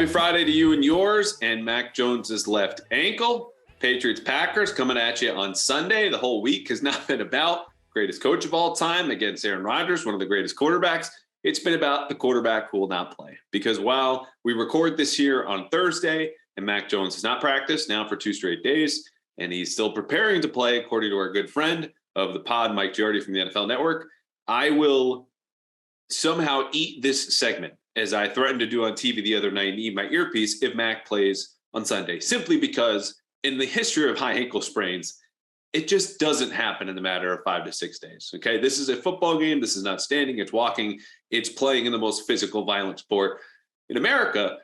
Friday to you and yours, and Mac Jones's left ankle. Patriots Packers coming at you on Sunday. The whole week has not been about greatest coach of all time against Aaron Rodgers, one of the greatest quarterbacks. It's been about the quarterback who will not play. Because while we record this here on Thursday and Mac Jones has not practiced now for 2 straight days, and he's still preparing to play, according to our good friend of the pod, Mike Giardi from the NFL Network, I will somehow eat this segment, as I threatened to do on TV the other night and eat my earpiece if Mac plays on Sunday, simply because in the history of high ankle sprains, it just doesn't happen in the matter of 5 to 6 days. Okay. This is a football game. This is not standing. It's walking. It's playing in the most physical, violent sport in America,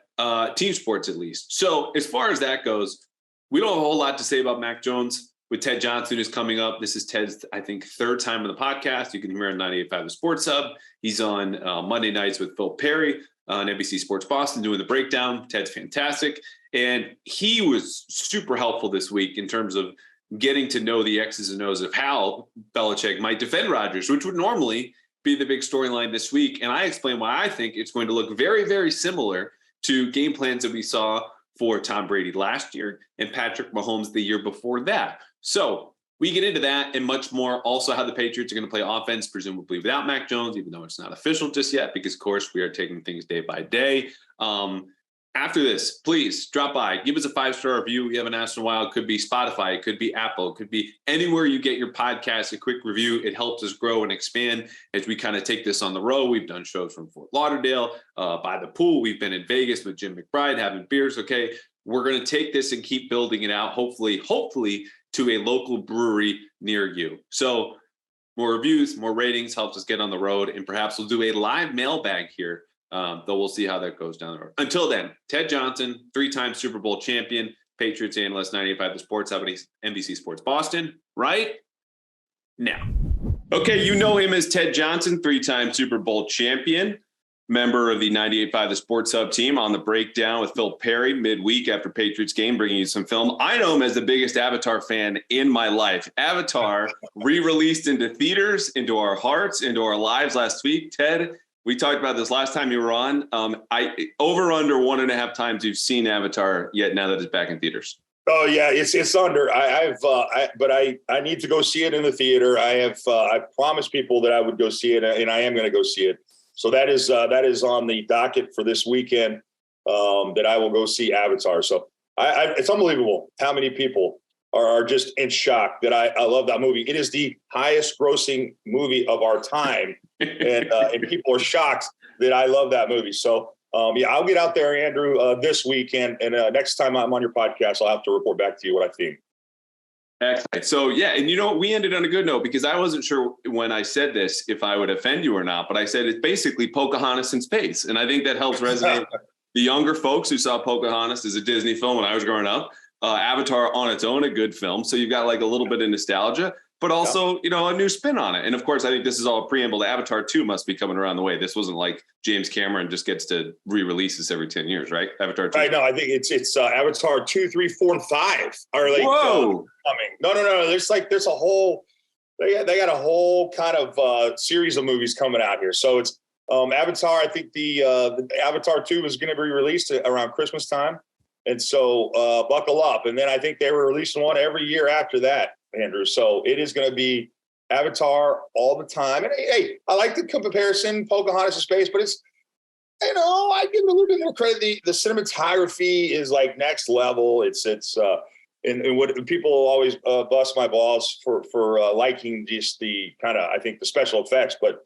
team sports at least. So as far as that goes, we don't have a whole lot to say about Mac Jones with Ted Johnson, who's coming up. This is Ted's, I think, 3rd time on the podcast. You can hear him on 98.5 The Sports Hub. He's on Monday nights with Phil Perry on NBC Sports Boston doing the breakdown. Ted's fantastic. And he was super helpful this week in terms of getting to know the X's and O's of how Belichick might defend Rodgers, which would normally be the big storyline this week. And I explained why I think it's going to look very, very similar to game plans that we saw for Tom Brady last year and Patrick Mahomes the year before that. So we get into that and much more. Also, how the Patriots are going to play offense, presumably without Mac Jones, even though it's not official just yet, because, of course, we are taking things day by day. After this, please drop by, give us a 5-star review. We haven't asked in a while. It could be Spotify. It could be Apple. It could be anywhere you get your podcast. A quick review. It helps us grow and expand as we kind of take this on the road. We've done shows from Fort Lauderdale, by the pool. We've been in Vegas with Jim McBride having beers. Okay. We're going to take this and keep building it out, hopefully to a local brewery near you. So more reviews, more ratings helps us get on the road. And perhaps we'll do a live mailbag here. Though we'll see how that goes down the road. Until then, Ted Johnson, 3-time Super Bowl champion, Patriots analyst, 98.5 The Sports Hub, NBC Sports Boston, right now. Okay, you know him as Ted Johnson, 3-time Super Bowl champion, member of the 98.5 The Sports Hub team on the breakdown with Phil Perry midweek after Patriots game, bringing you some film. I know him as the biggest Avatar fan in my life. Avatar re-released into theaters, into our hearts, into our lives last week. Ted, we talked about this last time you were on. I over under 1.5 times you've seen Avatar yet now that it's back in theaters. Oh yeah, it's under. But I need to go see it in the theater. I promised people that I would go see it, and I am going to go see it. So that is on the docket for this weekend. That I will go see Avatar. So it's unbelievable how many people are just in shock that I love that movie. It is the highest grossing movie of our time. And people are shocked that I love that movie. So, I'll get out there, Andrew, this weekend. And next time I'm on your podcast, I'll have to report back to you what I think. Excellent. So, yeah. And, we ended on a good note because I wasn't sure when I said this if I would offend you or not. But I said it's basically Pocahontas in space. And I think that helps resonate the younger folks who saw Pocahontas as a Disney film when I was growing up. Avatar on its own, a good film. So you've got like a little bit of nostalgia, but also, a new spin on it. And of course, I think this is all a preamble to Avatar 2 must be coming around the way. This wasn't like James Cameron just gets to re-release this every 10 years, right? Avatar 2. Right, no, I think it's Avatar 2, 3, 4, and 5 are like coming. No. There's a whole, they got a whole kind of series of movies coming out here. So it's Avatar. I think the Avatar 2 is going to be released around Christmas time. And so buckle up. And then I think they were releasing one every year after that, Andrew. So it is going to be Avatar all the time. And hey, I like the comparison, Pocahontas in space, but it's, I give a little bit more credit. The cinematography is like next level. It's and what people always bust my balls for liking just the kind of, I think, the special effects. But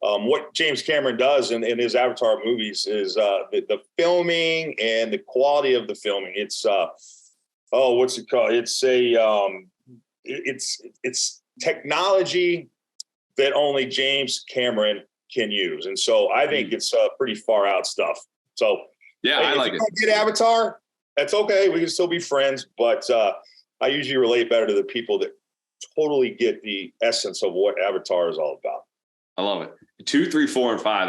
what James Cameron does in his Avatar movies is the filming and the quality of the filming. It's what's it called? It's technology that only James Cameron can use, and so I think it's pretty far out stuff. So yeah, I like it. If you don't get Avatar, that's okay. We can still be friends, but I usually relate better to the people that totally get the essence of what Avatar is all about. I love it. 2, 3, 4, and 5.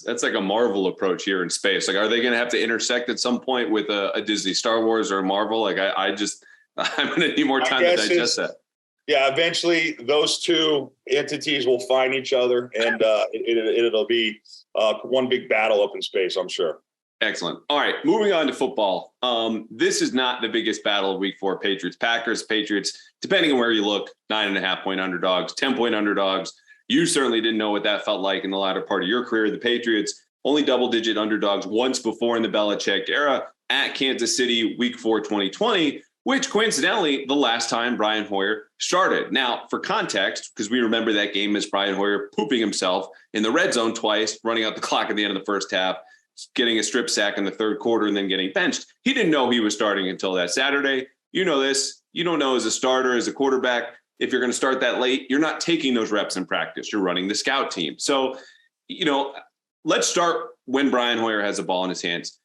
That's like a Marvel approach here in space. Like, are they going to have to intersect at some point with a Disney Star Wars or a Marvel? Like, I'm going to need more time to digest that. Yeah, eventually those two entities will find each other, and it'll be one big battle up in space, I'm sure. Excellent. All right, moving on to football. This is not the biggest battle of week 4, Patriots. Patriots, depending on where you look, 9.5-point underdogs, 10-point underdogs. You certainly didn't know what that felt like in the latter part of your career. The Patriots, only double-digit underdogs once before in the Belichick era at Kansas City, week 4, 2020, which coincidentally, the last time Brian Hoyer started. Now, for context, because we remember that game as Brian Hoyer pooping himself in the red zone twice, running out the clock at the end of the first half, getting a strip sack in the third quarter and then getting benched. He didn't know he was starting until that Saturday. You know this. You don't know as a starter, as a quarterback, if you're going to start that late, you're not taking those reps in practice. You're running the scout team. So, let's start when Brian Hoyer has the ball in his hands.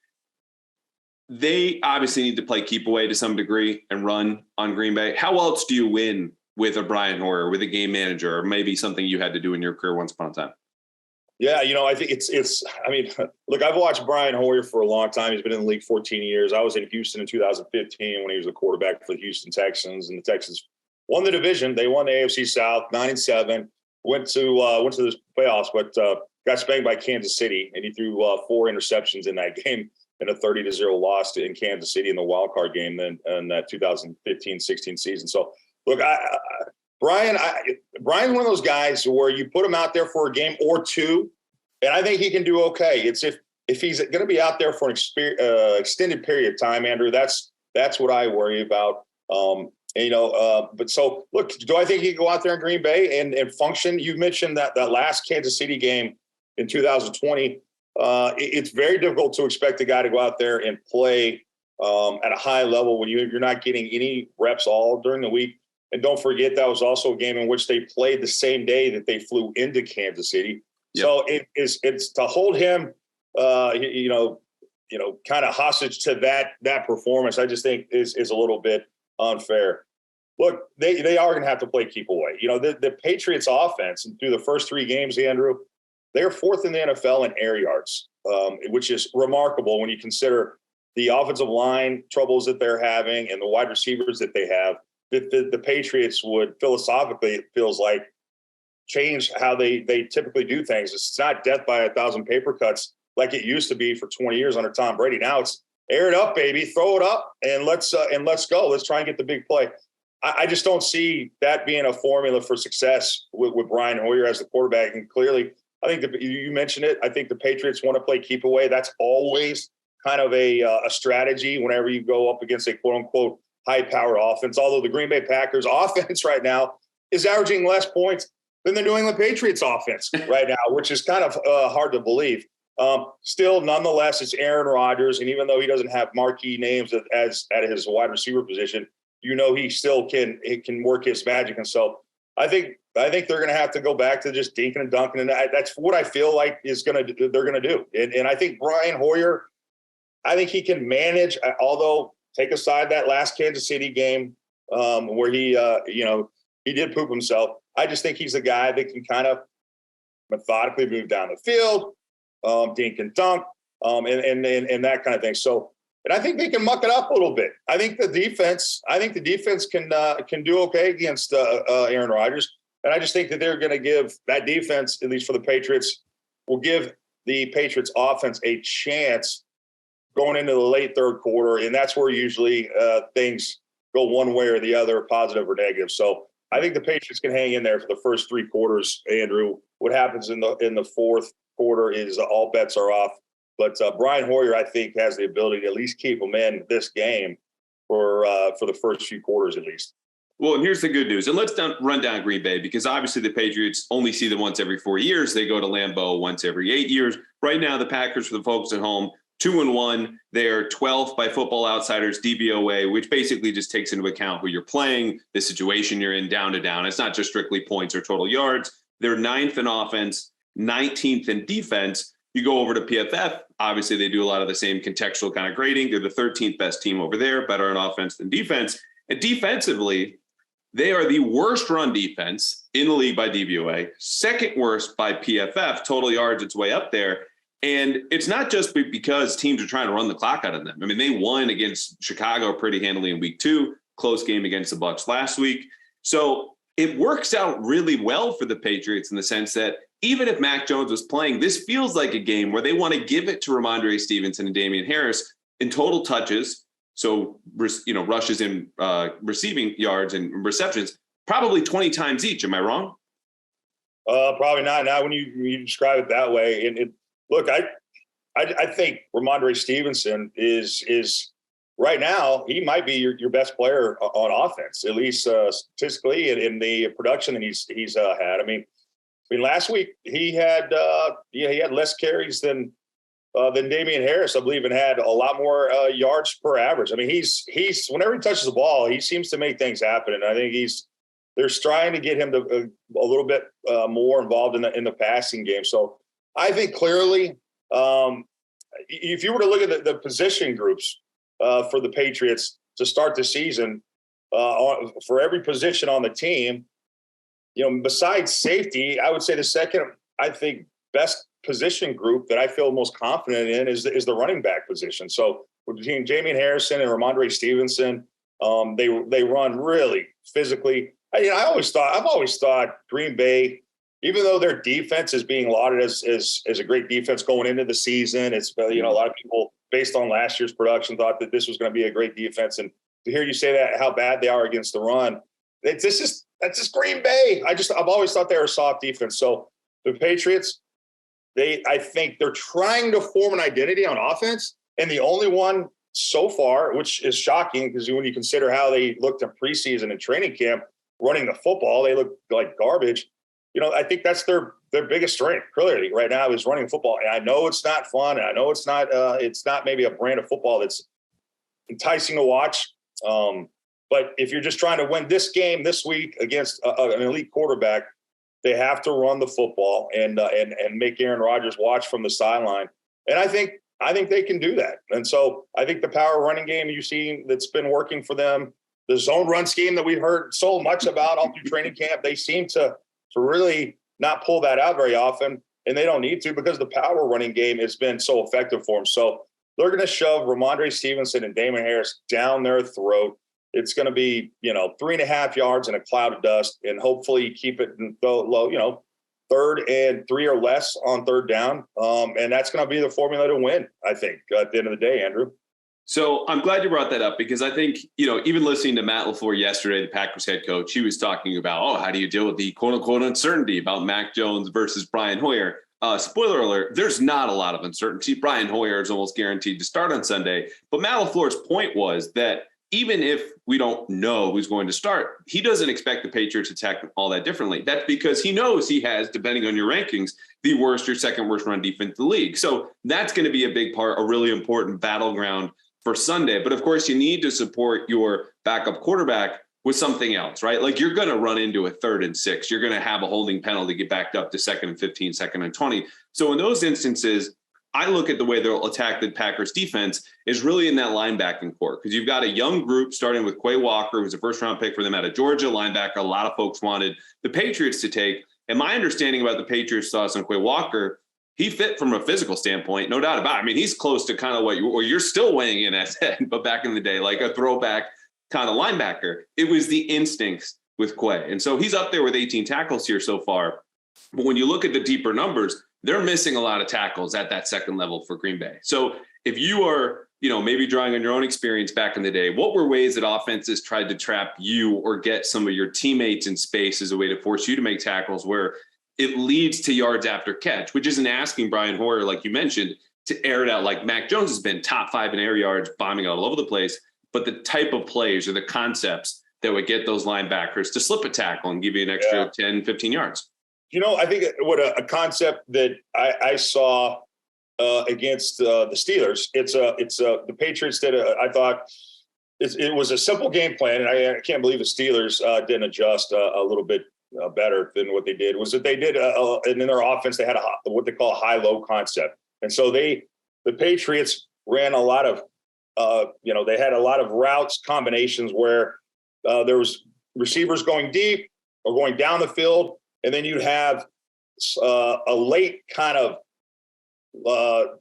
They obviously need to play keep away to some degree and run on Green Bay. How else do you win with a Brian Hoyer, with a game manager, or maybe something you had to do in your career once upon a time? Yeah, I think look, I've watched Brian Hoyer for a long time. He's been in the league 14 years. I was in Houston in 2015 when he was the quarterback for the Houston Texans, and the Texans won the division. They won the AFC South 9-7, went to the playoffs, but got spanked by Kansas City, and he threw 4 interceptions in that game in a 30-0 loss in Kansas City in the wild card game then in that 2015-16 season. So look, Brian's one of those guys where you put him out there for a game or two, and I think he can do okay. It's if he's going to be out there for an extended period of time, Andrew, that's what I worry about. But so look, do I think he can go out there in Green Bay and function? You mentioned that last Kansas City game in 2020. It's very difficult to expect a guy to go out there and play at a high level when you're not getting any reps all during the week. And don't forget, that was also a game in which they played the same day that they flew into Kansas City. Yep. So it's to hold him, kind of hostage to that performance. I just think is a little bit unfair. Look, they are going to have to play keep away. The Patriots offense through the first 3 games, Andrew, they're 4th in the NFL in air yards, which is remarkable when you consider the offensive line troubles that they're having and the wide receivers that they have. The Patriots would philosophically, it feels like, change how they typically do things. It's not death by 1,000 paper cuts like it used to be for 20 years under Tom Brady. Now it's air it up, baby, throw it up, and let's go. Let's try and get the big play. I just don't see that being a formula for success with Brian Hoyer as the quarterback. And clearly, I think you mentioned it. I think the Patriots want to play keep away. That's always kind of a strategy whenever you go up against a quote unquote high-powered offense, although the Green Bay Packers offense right now is averaging less points than the New England Patriots offense right now, which is kind of hard to believe. Still, nonetheless, it's Aaron Rodgers, and even though he doesn't have marquee names as at his wide receiver position, he still can work his magic. And so I think they're going to have to go back to just dinking and dunking, and that's what I feel like they're going to do. And I think Brian Hoyer, I think he can manage, although take aside that last Kansas City game where he did poop himself. I just think he's a guy that can kind of methodically move down the field, dink and dunk, and that kind of thing. So, and I think they can muck it up a little bit. I think the defense can do okay against Aaron Rodgers, and I just think that they're going to give that defense, at least for the Patriots, will give the Patriots offense a chance going into the late third quarter, and that's where usually things go one way or the other, positive or negative. So I think the Patriots can hang in there for the first 3 quarters, Andrew. What happens in the fourth quarter is all bets are off. But Brian Hoyer, I think, has the ability to at least keep them in this game for the first few quarters at least. Well, and here's the good news. And let's run down Green Bay, because obviously the Patriots only see them once every 4 years. They go to Lambeau once every 8 years. Right now, the Packers, for the folks at home, 2-1. They're 12th by Football Outsiders DVOA, which basically just takes into account who you're playing, the situation you're in, down to down. It's not just strictly points or total yards. They're 9th in offense, 19th in defense. You go over to PFF. Obviously, they do a lot of the same contextual kind of grading. They're the 13th best team over there, better on offense than defense. And defensively, they are the worst run defense in the league by DVOA, second worst by PFF. Total yards, it's way up there. And it's not just because teams are trying to run the clock out of them. I mean, they won against Chicago pretty handily in week 2, close game against the Bucs last week. So it works out really well for the Patriots in the sense that even if Mac Jones was playing, this feels like a game where they want to give it to Ramondre Stevenson and Damian Harris in total touches. So, rushes in receiving yards and receptions, probably 20 times each. Am I wrong? Probably not. Now, when you describe it that way, look, I think Ramondre Stevenson is right now, he might be your best player on offense, at least statistically and in the production that he's had. I mean, last week he had less carries than Damian Harris, I believe, and had a lot more yards per average. I mean, he's whenever he touches the ball, he seems to make things happen, and I think they're trying to get him to a little bit more involved in the passing game. So I think clearly, if you were to look at the position groups for the Patriots to start the season, for every position on the team, besides safety, I would say the second, I think, best position group that I feel most confident in is the running back position. So between Damian Harrison and Ramondre Stevenson, they run really physically. I've always thought Green Bay, even though their defense is being lauded as a great defense going into the season, it's a lot of people based on last year's production thought that this was going to be a great defense. And to hear you say that, how bad they are against the run, that's just Green Bay. I've always thought they were a soft defense. So the Patriots, I think they're trying to form an identity on offense, and the only one so far, which is shocking because when you consider how they looked in preseason and training camp, running the football, they look like garbage. I think that's their biggest strength clearly right now is running football. And I know it's not fun, and I know it's not maybe a brand of football that's enticing to watch. But if you're just trying to win this game this week against an elite quarterback, they have to run the football and make Aaron Rodgers watch from the sideline. And I think they can do that. And so I think the power running game you've seen that's been working for them, the zone run scheme that we've heard so much about all through training camp, they seem to really not pull that out very often, and they don't need to because the power running game has been so effective for them. So they're going to shove Ramondre Stevenson and Damian Harris down their throat. It's going to be, 3.5 yards in a cloud of dust, and hopefully keep it low, 3rd and 3 or less on 3rd down. And that's going to be the formula to win, I think, at the end of the day, Andrew. So I'm glad you brought that up because I think, even listening to Matt LaFleur yesterday, the Packers head coach, he was talking about, how do you deal with the quote unquote uncertainty about Mac Jones versus Brian Hoyer? Spoiler alert, there's not a lot of uncertainty. Brian Hoyer is almost guaranteed to start on Sunday. But Matt LaFleur's point was that even if we don't know who's going to start, he doesn't expect the Patriots to attack all that differently. That's because he knows he has, depending on your rankings, the worst or second worst run defense in the league. So that's going to be a big part, a really important battleground for Sunday. But of course, you need to support your backup quarterback with something else, right? Like you're going to run into a 3rd and 6. You're going to have a holding penalty, get backed up to 2nd and 15, 2nd and 20. So in those instances, I look at the way they'll attack the Packers defense is really in that linebacking core because you've got a young group starting with Quay Walker, who's a first-round pick for them out of Georgia, linebacker. A lot of folks wanted the Patriots to take. And my understanding about the Patriots' thoughts on Quay Walker, he fit from a physical standpoint, no doubt about it. I mean, he's close to kind of what you're still weighing in as head, but back in the day, like a throwback kind of linebacker. It was the instincts with Quay. And so he's up there with 18 tackles here so far. But when you look at the deeper numbers, they're missing a lot of tackles at that second level for Green Bay. So if you are, maybe drawing on your own experience back in the day, what were ways that offenses tried to trap you or get some of your teammates in space as a way to force you to make tackles where it leads to yards after catch, which isn't asking Brian Hoyer, like you mentioned, to air it out like Mac Jones has been top 5 in air yards, bombing all over the place, but the type of plays or the concepts that would get those linebackers to slip a tackle and give you an extra 10, 15 yards. I think what a concept that I saw against the Steelers, the Patriots did, I thought it was a simple game plan, and I can't believe the Steelers didn't adjust a little bit better than what they did, was that they did, and in their offense, they had what they call a high-low concept. And so the Patriots ran a lot of, they had a lot of routes combinations where there was receivers going deep or going down the field, and then you'd have a late kind of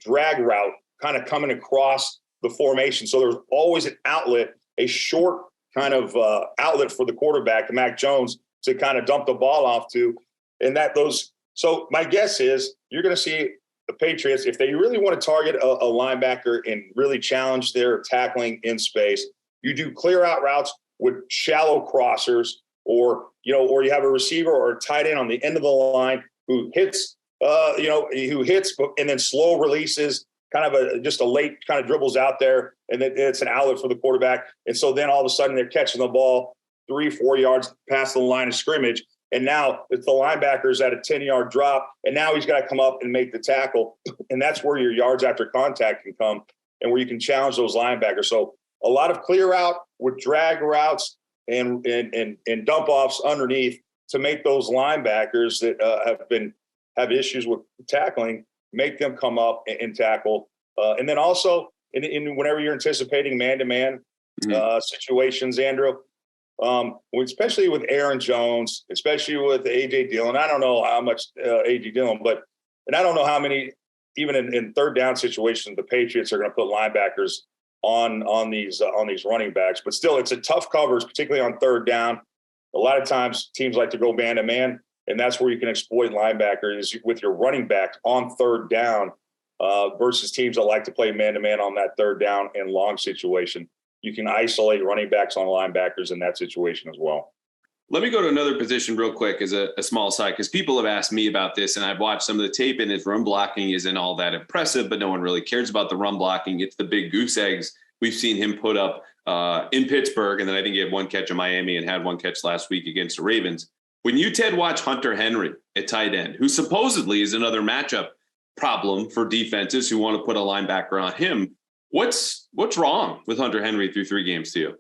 drag route kind of coming across the formation. So there's always an outlet, a short kind of outlet for the quarterback, Mac Jones, to kind of dump the ball off to. And that those So my guess is you're going to see the Patriots, if they really want to target a linebacker and really challenge their tackling in space, you do clear out routes with shallow crossers, or you have a receiver or a tight end on the end of the line who hits, and then slow releases, kind of just a late kind of dribbles out there, and then it's an outlet for the quarterback. And so then all of a sudden they're catching the ball 3-4 yards past the line of scrimmage. And now it's the linebackers at a 10-yard drop, and now he's got to come up and make the tackle. And that's where your yards after contact can come and where you can challenge those linebackers. So a lot of clear out with drag routes and dump offs underneath to make those linebackers that have issues with tackling, make them come up and tackle. And then also in whenever you're anticipating man-to-man situations, Andrew, especially with Aaron Jones, especially with A.J. Dillon. I don't know how much A.J. Dillon, and I don't know how many, even in third down situations, the Patriots are going to put linebackers on these running backs. But still, it's a tough coverage, particularly on third down. A lot of times teams like to go man to man, and that's where you can exploit linebackers with your running back on third down versus teams that like to play man to man on that third down and long situation. You can isolate running backs on linebackers in that situation as well. Let me go to another position real quick as a small side, because people have asked me about this, and I've watched some of the tape, and his run blocking isn't all that impressive, but no one really cares about the run blocking. It's the big goose eggs we've seen him put up in Pittsburgh, and then I think he had one catch in Miami and had one catch last week against the Ravens. When you, Ted, watch Hunter Henry at tight end, who supposedly is another matchup problem for defenses who want to put a linebacker on him, what's wrong with Hunter Henry through 3 games to you?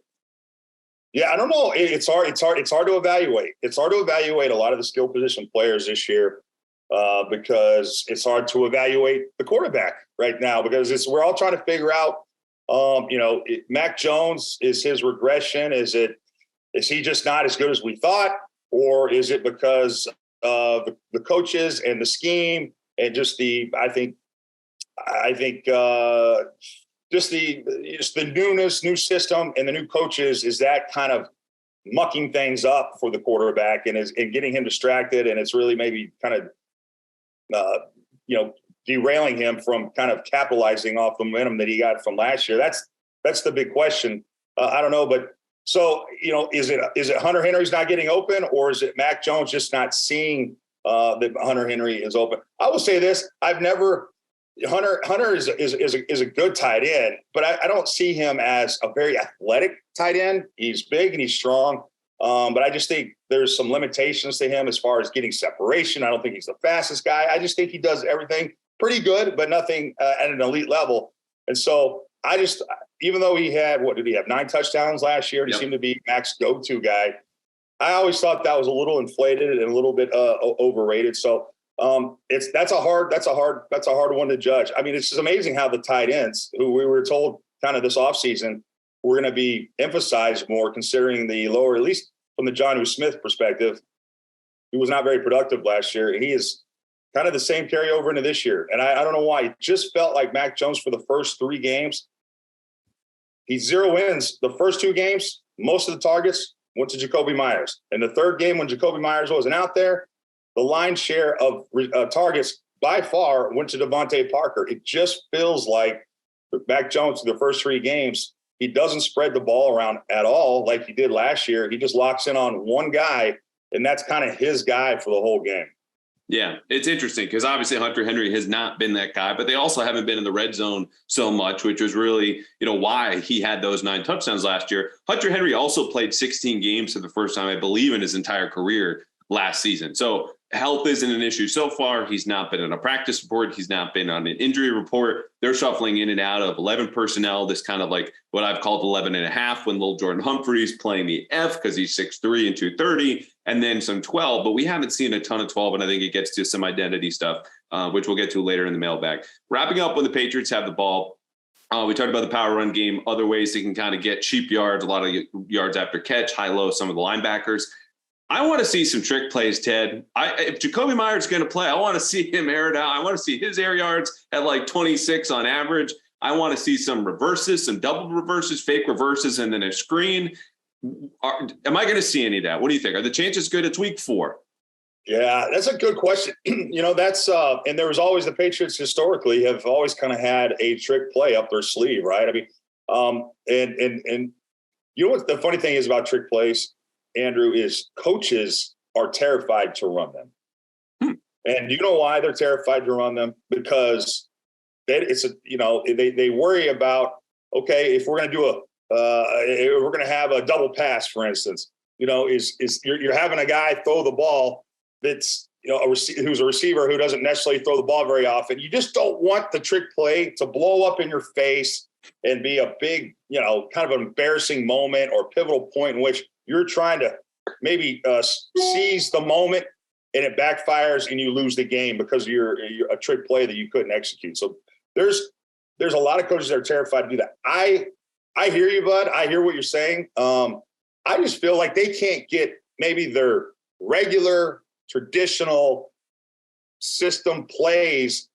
Yeah, I don't know. It's hard to evaluate. It's hard to evaluate a lot of the skill position players this year because it's hard to evaluate the quarterback right now because we're all trying to figure out, Mac Jones, is his regression? Is he just not as good as we thought? Or is it because of the coaches and the scheme and just the newness, new system, and the new coaches, is that kind of mucking things up for the quarterback and getting him distracted, and it's really maybe kind of derailing him from kind of capitalizing off the momentum that he got from last year. That's the big question. I don't know, but so is it Hunter Henry's not getting open, or is it Mac Jones just not seeing that Hunter Henry is open? I will say this: Hunter is a good tight end, but I don't see him as a very athletic tight end. He's big and he's strong, but I just think there's some limitations to him as far as getting separation. I don't think he's the fastest guy. I just think he does everything pretty good, but nothing at an elite level. And so even though he had, 9 touchdowns last year, he seemed to be Mac's go-to guy. I always thought that was a little inflated and a little bit overrated. So that's a hard one to judge. I mean, it's just amazing how the tight ends, who we were told kind of this offseason were going to be emphasized more, considering the lower, at least from the Jonnu Smith perspective, he was not very productive last year. And he is kind of the same carryover into this year. And I don't know why. It just felt like Mac Jones for the first 3 games, he's 0 wins. The first 2 games, most of the targets went to Jacoby Myers. And the third game, when Jacoby Myers wasn't out there, the line share of targets by far went to Devontae Parker. It just feels like Mac Jones, the first 3 games, he doesn't spread the ball around at all like he did last year. He just locks in on one guy, and that's kind of his guy for the whole game. Yeah, it's interesting because obviously Hunter Henry has not been that guy, but they also haven't been in the red zone so much, which was really, why he had those 9 touchdowns last year. Hunter Henry also played 16 games for the first time, I believe, in his entire career last season. So health isn't an issue so far. He's not been on a practice report. He's not been on an injury report. They're shuffling in and out of 11 personnel, this kind of like what I've called 11 and a half, when little Jordan Humphrey's playing the F because he's 6'3" and 230, and then some 12. But we haven't seen a ton of 12, and I think it gets to some identity stuff, which we'll get to later in the mailbag. Wrapping up when the Patriots have the ball, we talked about the power run game, other ways they can kind of get cheap yards, a lot of yards after catch, high-low, some of the linebackers. I want to see some trick plays, Ted. If Jacoby Myers is going to play, I want to see him air it out. I want to see his air yards at like 26 on average. I want to see some reverses, some double reverses, fake reverses, and then a screen. Am I going to see any of that? What do you think? Are the chances good? It's week 4. Yeah, that's a good question. That's and there was always the Patriots historically have always kind of had a trick play up their sleeve, right? I mean, and you know what the funny thing is about trick plays, Andrew, is coaches are terrified to run them. And you know why they're terrified to run them? Because they worry about, okay, if we're going to do if we're going to have a double pass, for instance, is you're having a guy throw the ball that's who's a receiver who doesn't necessarily throw the ball very often. You just don't want the trick play to blow up in your face and be a big, kind of an embarrassing moment or pivotal point in which you're trying to maybe seize the moment and it backfires and you lose the game because you're a trick play that you couldn't execute. So there's a lot of coaches that are terrified to do that. I hear you, bud. I hear what you're saying. I just feel like they can't get maybe their regular traditional system plays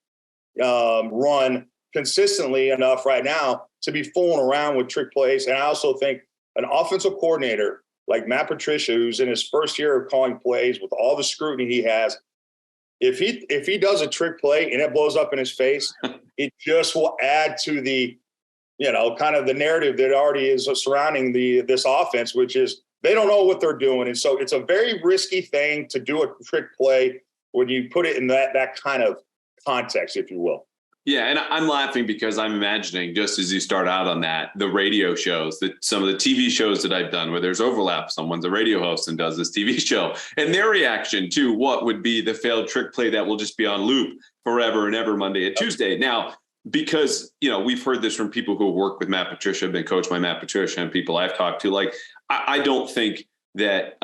run consistently enough right now to be fooling around with trick plays. And I also think an offensive coordinator like Matt Patricia, who's in his first year of calling plays with all the scrutiny he has, if he does a trick play and it blows up in his face, it just will add to the, kind of the narrative that already is surrounding this offense, which is they don't know what they're doing. And so it's a very risky thing to do a trick play when you put it in that kind of context, if you will. Yeah, and I'm laughing because I'm imagining, just as you start out on that, the radio shows, that some of the TV shows that I've done where there's overlap. Someone's a radio host and does this TV show, and their reaction to what would be the failed trick play that will just be on loop forever and ever, Monday and Tuesday. Now, because, we've heard this from people who work with Matt Patricia, have been coached by Matt Patricia, and people I've talked to, like, I don't think that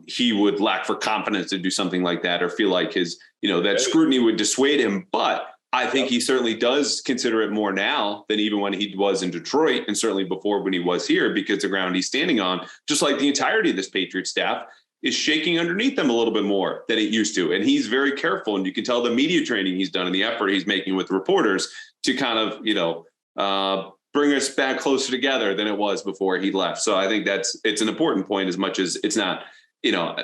he would lack for confidence to do something like that or feel like his, that scrutiny would dissuade him. But I think he certainly does consider it more now than even when he was in Detroit, and certainly before when he was here, because the ground he's standing on, just like the entirety of this Patriots staff, is shaking underneath them a little bit more than it used to. And he's very careful. And you can tell the media training he's done and the effort he's making with reporters to kind of, bring us back closer together than it was before he left. So I think it's an important point, as much as it's not,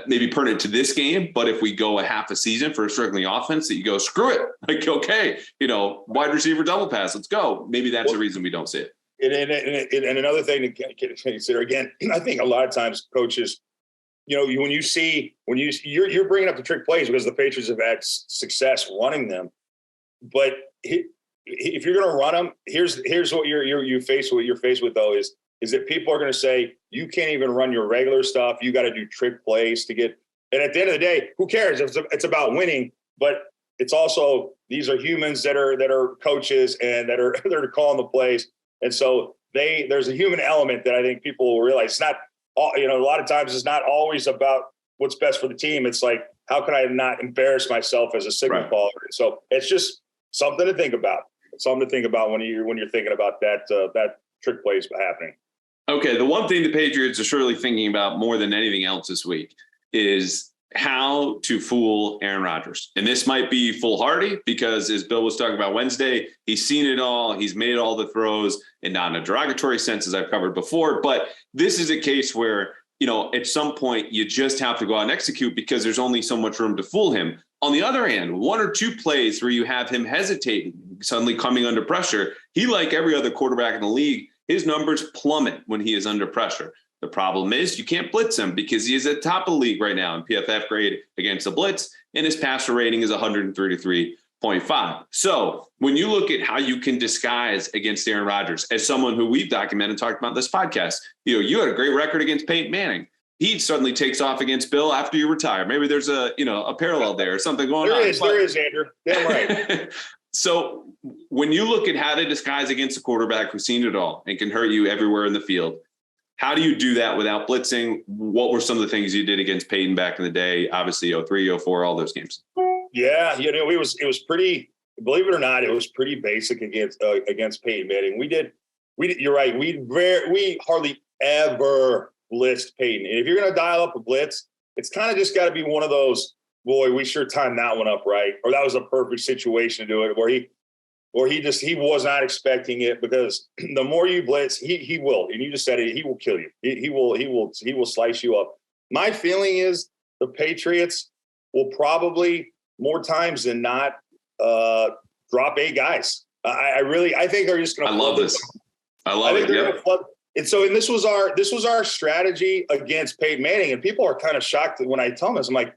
maybe pertinent to this game. But if we go a half a season for a struggling offense, that you go, screw it. Like, okay, wide receiver double pass, let's go. Maybe that's the reason we don't see it. And another thing to consider, again, I think a lot of times coaches, you're bringing up the trick plays because the Patriots have had success running them. But if you're going to run them, here's what you're faced with though is that people are going to say you can't even run your regular stuff. You got to do trick plays to get. And at the end of the day, who cares? It's about winning, but it's also these are humans that are coaches and that are they're calling the plays, and so there's a human element that I think people will realize. It's not a lot of times it's not always about what's best for the team. It's like, how can I not embarrass myself as a signal caller? So it's just something to think about. Something to think about when you're thinking about that trick plays happening. Okay, the one thing the Patriots are surely thinking about more than anything else this week is how to fool Aaron Rodgers. And this might be foolhardy because, as Bill was talking about Wednesday, he's seen it all. He's made all the throws, and not in a derogatory sense, as I've covered before. But this is a case where, at some point you just have to go out and execute because there's only so much room to fool him. On the other hand, one or two plays where you have him hesitating, suddenly coming under pressure, he, like every other quarterback in the league, his numbers plummet when he is under pressure. The problem is you can't blitz him because he is at the top of the league right now in PFF grade against the blitz, and his passer rating is 133.5. So when you look at how you can disguise against Aaron Rodgers, as someone who we've documented and talked about in this podcast, you had a great record against Peyton Manning. He suddenly takes off against Bill after you retire. Maybe there's a parallel there or something going on. There is, Andrew. Damn right. So when you look at how to disguise against a quarterback who's seen it all and can hurt you everywhere in the field, how do you do that without blitzing? What were some of the things you did against Peyton back in the day? Obviously, 03, 04, all those games. Yeah, it was pretty. Believe it or not, it was pretty basic against Peyton Manning. You're right. We hardly ever blitzed Peyton. And if you're going to dial up a blitz, it's kind of just got to be one of those, boy, we sure timed that one up right, or that was a perfect situation to do it, where he was not expecting it, because the more you blitz, he will, and you just said it, he will kill you. He will slice you up. My feeling is the Patriots will probably more times than not drop 8 guys. I think they're just going to. I love this. I love it. Yeah. And this was our strategy against Peyton Manning, and people are kind of shocked when I tell them this. I'm like,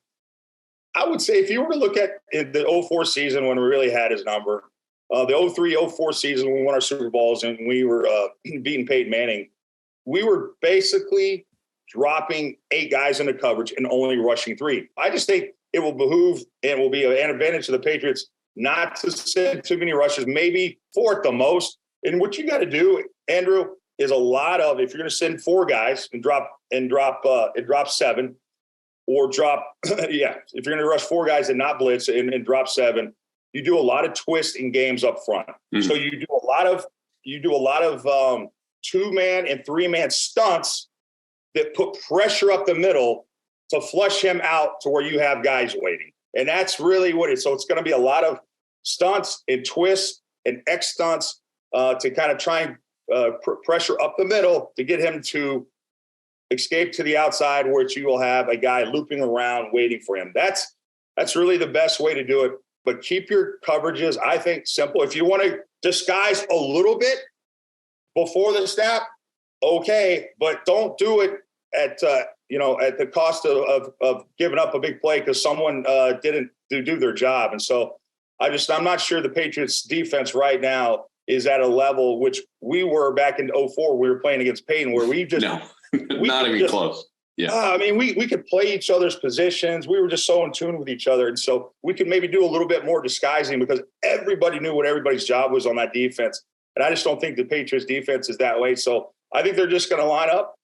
I would say if you were to look at the 04 season when we really had his number, the 03-04 season when we won our Super Bowls and we were beating Peyton Manning, we were basically dropping 8 guys into coverage and only rushing 3. I just think it will behoove and will be an advantage to the Patriots not to send too many rushes, maybe 4 at the most. And what you got to do, Andrew, is a lot of, if you're going to send 4 guys and drop 7, or drop, if you're going to rush 4 guys and not blitz and drop 7, you do a lot of twist in games up front. Mm-hmm. So you do a lot of 2-man and 3-man stunts that put pressure up the middle to flush him out to where you have guys waiting. And that's really what it is. So it's going to be a lot of stunts and twists and X stunts to kind of try and pressure up the middle to get him to escape to the outside, which you will have a guy looping around waiting for him. That's really the best way to do it. But keep your coverages, I think, simple. If you want to disguise a little bit before the snap, okay, but don't do it at the cost of giving up a big play because someone didn't do their job. And so I'm not sure the Patriots defense right now is at a level which we were back in 04. We were playing against Peyton where we just not even close. Yeah. I mean, we could play each other's positions. We were just so in tune with each other. And so we could maybe do a little bit more disguising because everybody knew what everybody's job was on that defense. And I just don't think the Patriots defense is that way. So I think they're just going to line up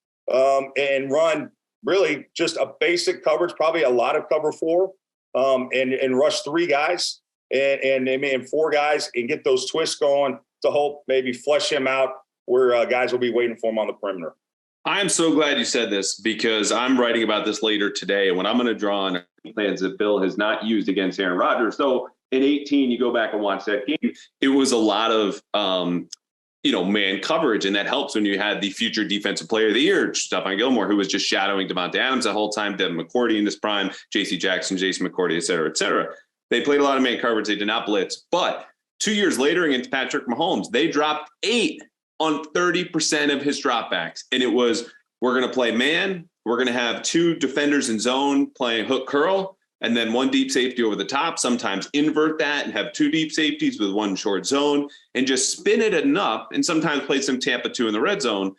and run really just a basic coverage, probably a lot of cover 4 and rush 3 guys and 4 guys and get those twists going to hope maybe flush him out where guys will be waiting for him on the perimeter. I'm so glad you said this because I'm writing about this later today when I'm going to draw on plans that Bill has not used against Aaron Rodgers. So in 18, you go back and watch that game. It was a lot of, man coverage. And that helps when you had the future defensive player of the year, Stephon Gilmore, who was just shadowing Devontae Adams the whole time, Devin McCourty in his prime, J.C. Jackson, Jason McCourty, et cetera, et cetera. They played a lot of man coverage. They did not blitz. But 2 years later against Patrick Mahomes, they dropped 8 on 30% of his dropbacks. And it was, we're going to play man. We're going to have 2 defenders in zone playing hook curl, and then 1 deep safety over the top, sometimes invert that and have 2 deep safeties with 1 short zone and just spin it enough. And sometimes play some Tampa 2 in the red zone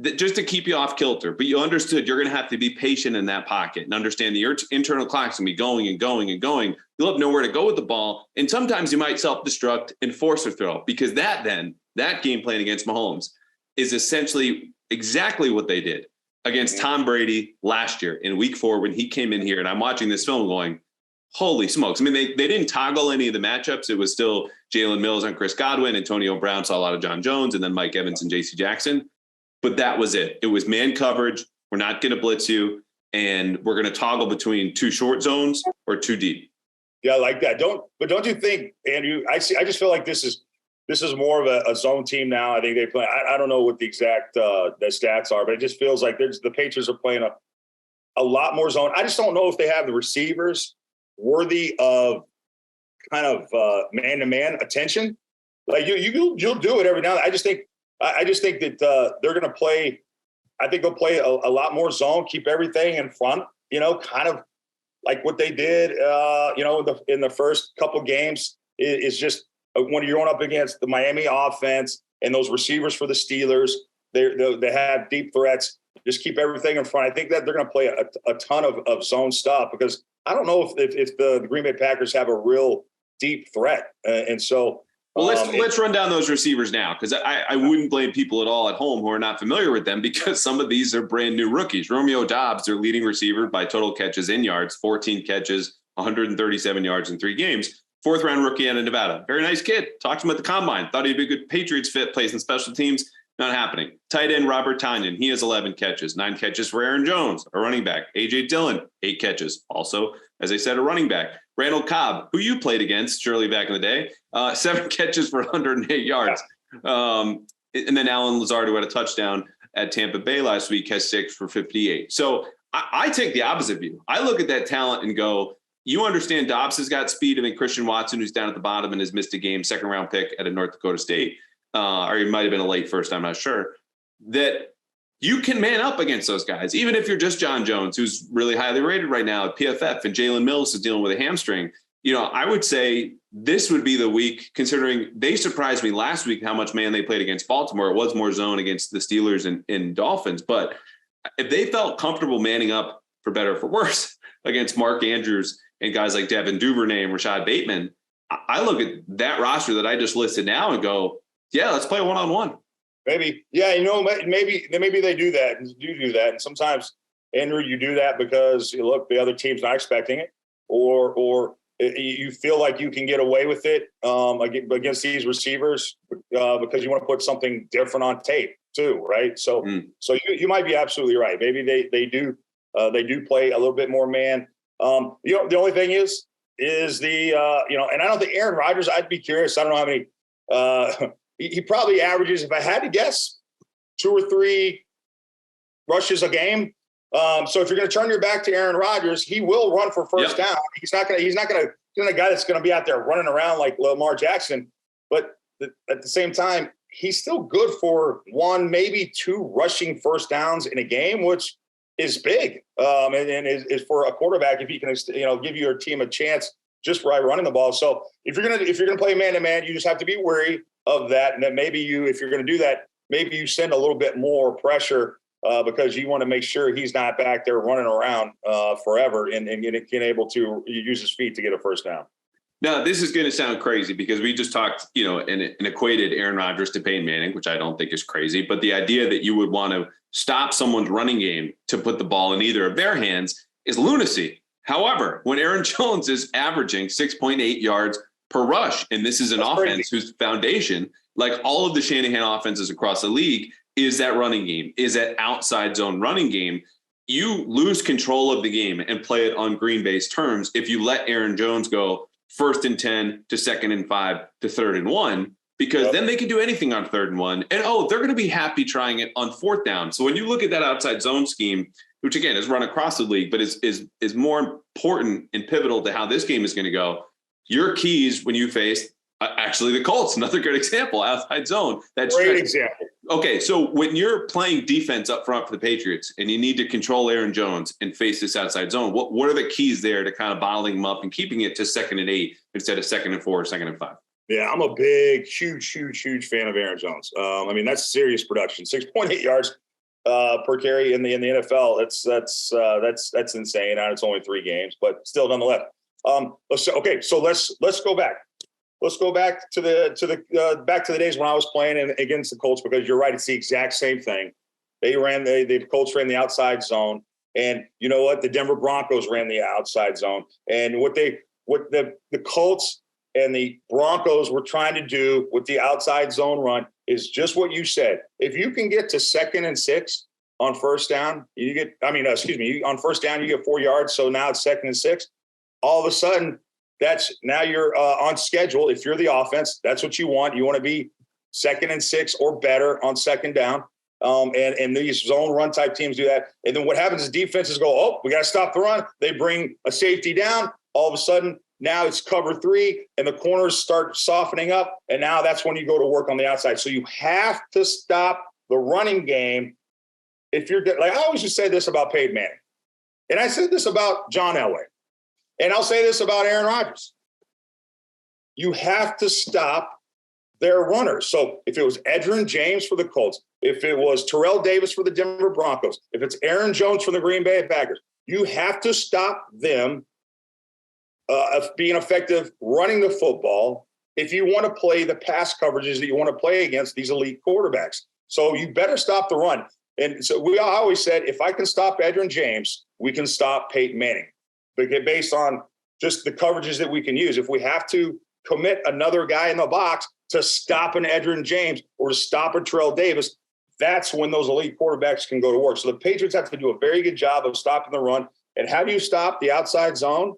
that just to keep you off kilter. But you understood you're going to have to be patient in that pocket and understand the internal clock's going to be going and going and going. You'll have nowhere to go with the ball. And sometimes you might self-destruct and force a throw because that game plan against Mahomes is essentially exactly what they did against Tom Brady last year in week 4 when he came in here. And I'm watching this film going, holy smokes. I mean, they didn't toggle any of the matchups. It was still Jalen Mills on Chris Godwin. Antonio Brown saw a lot of John Jones and then Mike Evans and J.C. Jackson. But that was it. It was man coverage. We're not going to blitz you. And we're going to toggle between 2 short zones or 2 deep. Yeah, I like that. Don't you think, Andrew, I just feel like this is more of a zone team now. I think they play. I don't know what the exact the stats are, but it just feels like the Patriots are playing a lot more zone. I just don't know if they have the receivers worthy of kind of man-to-man attention. Like you'll do it every now and then. I just think that they're going to play. I think they'll play a lot more zone, keep everything in front. Kind of like what they did. In the first couple games is just. When you're going up against the Miami offense and those receivers for the Steelers, they have deep threats. Just keep everything in front. I think that they're going to play a ton of zone stuff because I don't know if the Green Bay Packers have a real deep threat. And so, well, let's run down those receivers now because I wouldn't blame people at all at home who are not familiar with them because some of these are brand new rookies. Romeo Doubs, their leading receiver by total catches in yards, 14 catches, 137 yards in 3 games. 4th-round rookie out of Nevada. Very nice kid. Talked to him at the combine. Thought he'd be a good Patriots fit, plays in special teams. Not happening. Tight end Robert Tonyan. He has 11 catches. 9 catches for Aaron Jones, a running back. A.J. Dillon, 8 catches. Also, as I said, a running back. Randall Cobb, who you played against, surely back in the day. 7 catches for 108 yards. And then Alan Lazard, who had a touchdown at Tampa Bay last week, has 6 for 58. So I take the opposite view. I look at that talent and go, you understand Dobbs has got speed, and then Christian Watson, who's down at the bottom and has missed a game, second round pick at a North Dakota State, or he might have been a late first, I'm not sure, that you can man up against those guys, even if you're just John Jones, who's really highly rated right now at PFF, and Jalen Mills is dealing with a hamstring. I would say this would be the week, considering they surprised me last week how much man they played against Baltimore. It was more zone against the Steelers and Dolphins. But if they felt comfortable manning up, for better or for worse, against Mark Andrews and guys like Devin Duvernay and Rashad Bateman, I look at that roster that I just listed now and go, yeah, let's play one-on-one. Maybe. Yeah, maybe they do that and do that. And sometimes, Andrew, you do that because you look, the other team's not expecting it, or you feel like you can get away with it against these receivers because you want to put something different on tape too, right? So you might be absolutely right. Maybe they do play a little bit more man. The only thing is the and I don't think Aaron Rodgers. I'd be curious. I don't know how many. He probably averages, if I had to guess, 2 or 3 rushes a game. So if you're going to turn your back to Aaron Rodgers, he will run for first down. He's not going to a guy that's going to be out there running around like Lamar Jackson. But at the same time, he's still good for 1, maybe 2 rushing first downs in a game, which is big. And is for a quarterback, if he can, give your team a chance just by running the ball. So if you're going to play man to man, you just have to be wary of that. And then maybe if you're going to do that, maybe you send a little bit more pressure because you want to make sure he's not back there running around forever and getting able to use his feet to get a first down. Now, this is going to sound crazy because we just talked, and equated Aaron Rodgers to Peyton Manning, which I don't think is crazy. But the idea that you would want to stop someone's running game to put the ball in either of their hands is lunacy. However, when Aaron Jones is averaging 6.8 yards per rush, and this is an offense whose foundation, like all of the Shanahan offenses across the league, is that running game, is that outside zone running game. You lose control of the game and play it on Green Bay's terms if you let Aaron Jones go 1st and 10 to 2nd and 5 to 3rd and 1, because then they can do anything on 3rd and 1. And, they're going to be happy trying it on 4th down. So when you look at that outside zone scheme, which again is run across the league, but is more important and pivotal to how this game is going to go, your keys when you face actually the Colts, another good example, outside zone. That's great example. Okay, so when you're playing defense up front for the Patriots and you need to control Aaron Jones and face this outside zone, what are the keys there to kind of bottling him up and keeping it to 2nd and 8 instead of 2nd and 4 or 2nd and 5? Yeah, I'm a big, huge fan of Aaron Jones. That's serious production. 6.8 yards per carry in the NFL. That's insane. And it's only 3 games, but still nonetheless. So let's go back. Let's go back to the days when I was playing against the Colts, because you're right, it's the exact same thing. The Colts ran the outside zone, and you know what? The Denver Broncos ran the outside zone, and what the Colts and the Broncos were trying to do with the outside zone run is just what you said. If you can get to 2nd and 6 on first down, on first down you get 4 yards. So now it's 2nd and 6. All of a sudden, now you're on schedule. If you're the offense, that's what you want. You want to be 2nd and 6 or better on 2nd down. And these zone run type teams do that. And then what happens is defenses go, we got to stop the run. They bring a safety down. All of a sudden, now it's cover 3 and the corners start softening up. And now that's when you go to work on the outside. So you have to stop the running game. If you're like, I always just say this about Peyton Manning, and I said this about John Elway. And I'll say this about Aaron Rodgers. You have to stop their runners. So if it was Edgerrin James for the Colts, if it was Terrell Davis for the Denver Broncos, if it's Aaron Jones for the Green Bay Packers, you have to stop them of being effective running the football if you want to play the pass coverages that you want to play against these elite quarterbacks. So you better stop the run. And so I always said, if I can stop Edgerrin James, we can stop Peyton Manning. Based on just the coverages that we can use. If we have to commit another guy in the box to stop an Edgerrin James or to stop a Terrell Davis, that's when those elite quarterbacks can go to work. So the Patriots have to do a very good job of stopping the run. And how do you stop the outside zone?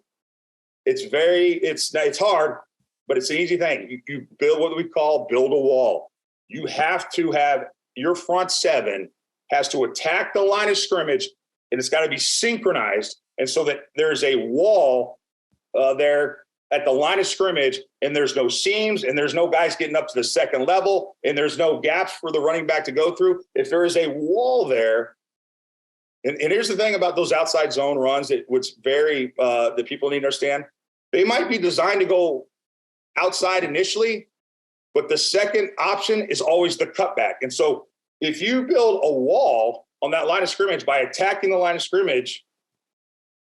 It's hard, but it's an easy thing. You build what we call build a wall. You have to have your front 7 has to attack the line of scrimmage, and it's got to be synchronized. And so that there's a wall there at the line of scrimmage, and there's no seams, and there's no guys getting up to the second level, and there's no gaps for the running back to go through, if there is a wall there, and here's the thing about those outside zone runs that people need to understand, they might be designed to go outside initially, but the second option is always the cutback. And so if you build a wall on that line of scrimmage by attacking the line of scrimmage,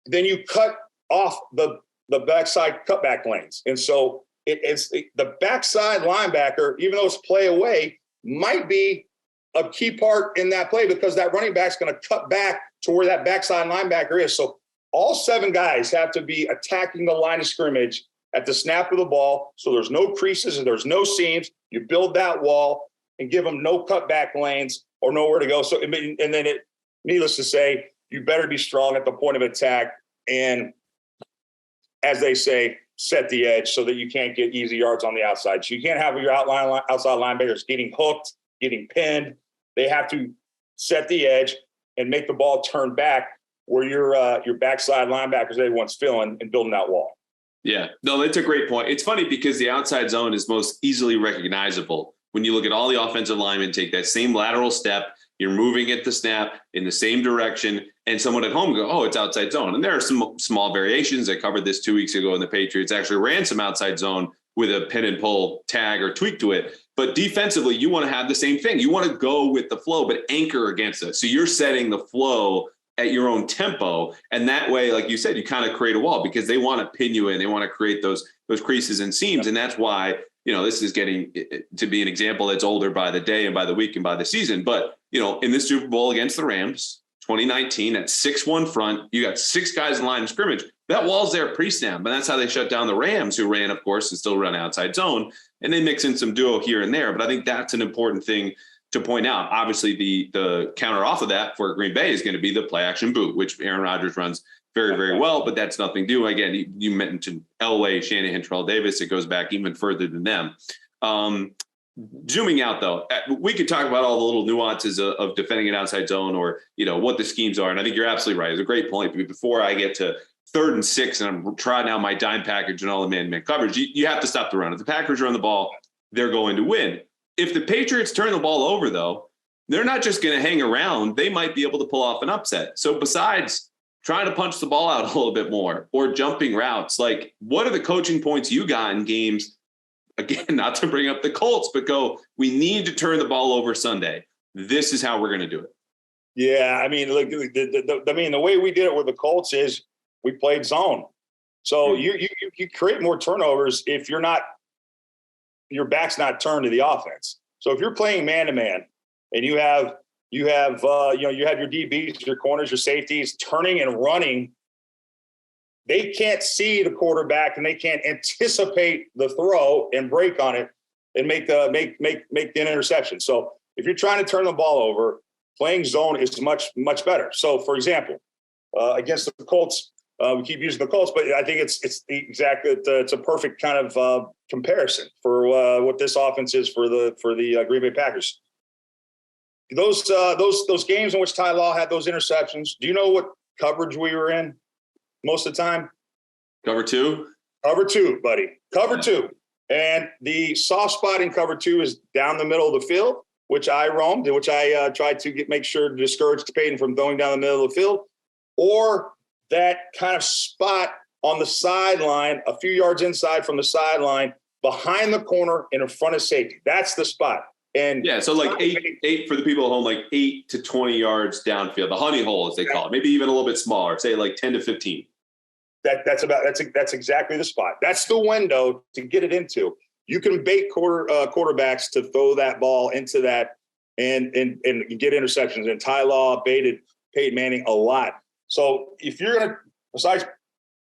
then you cut off the backside cutback lanes. And so it's the backside linebacker, even though it's play away, might be a key part in that play because that running back's going to cut back to where that backside linebacker is. So all 7 guys have to be attacking the line of scrimmage at the snap of the ball. So there's no creases and there's no seams. You build that wall and give them no cutback lanes or nowhere to go. So, and then needless to say, you better be strong at the point of attack. And as they say, set the edge so that you can't get easy yards on the outside. So you can't have your outside linebackers getting hooked, getting pinned. They have to set the edge and make the ball turn back where your backside linebackers everyone's filling and building that wall. Yeah, no, that's a great point. It's funny because the outside zone is most easily recognizable. When you look at all the offensive linemen, take that same lateral step, you're moving at the snap in the same direction, and someone at home go, oh, it's outside zone. And there are some small variations. I covered this 2 weeks ago, and the Patriots actually ran some outside zone with a pin and pull tag or tweak to it. But defensively, you want to have the same thing. You want to go with the flow, but anchor against it. So you're setting the flow at your own tempo. And that way, like you said, you kind of create a wall because they want to pin you in. They want to create those creases and seams. And that's why, this is getting to be an example that's older by the day and by the week and by the season. But, in the Super Bowl against the Rams, 2019, at 6-1 front, you got 6 guys in line of scrimmage. That wall's there pre-snap. And that's how they shut down the Rams, who ran, of course, and still run outside zone. And they mix in some duo here and there. But I think that's an important thing to point out. Obviously, the counter off of that for Green Bay is going to be the play action boot, which Aaron Rodgers runs very, very well, but that's nothing new. Again, you mentioned Elway, Shanahan, Terrell Davis. It goes back even further than them. Zooming out, though, we could talk about all the little nuances of defending an outside zone or, what the schemes are. And I think you're absolutely right. It's a great point. Before I get to 3rd and 6 and I'm trying out my dime package and all the man-to-man coverage, you have to stop the run. If the Packers run the ball, they're going to win. If the Patriots turn the ball over, though, they're not just going to hang around. They might be able to pull off an upset. So besides trying to punch the ball out a little bit more or jumping routes, like what are the coaching points you got in games? Again, not to bring up the Colts, but we need to turn the ball over Sunday. This is how we're going to do it. Yeah, I mean, look, the way we did it with the Colts is we played zone. So you create more turnovers if your back's not turned to the offense. So if you're playing man-to-man and you have your DBs, your corners, your safeties turning and running, they can't see the quarterback and they can't anticipate the throw and break on it and make the interception. So if you're trying to turn the ball over, playing zone is much, much better. So for example, against the Colts, we keep using the Colts, but I think it's a perfect kind of comparison for what this offense is for the Green Bay Packers. Those games in which Ty Law had those interceptions, do you know what coverage we were in most of the time? Cover 2? Cover 2, buddy. Cover 2. And the soft spot in cover 2 is down the middle of the field, which I roamed, which I tried to make sure to discourage Peyton from going down the middle of the field, or that kind of spot on the sideline, a few yards inside from the sideline, behind the corner and in front of safety. That's the spot. And yeah, so like eight for the people at home, like 8 to 20 yards downfield, the honey hole as they call it, maybe even a little bit smaller, say like 10 to 15. That's exactly the spot. That's the window to get it into. You can bait quarterbacks to throw that ball into that and get interceptions. And Ty Law baited Peyton Manning a lot. So if you're going to, besides,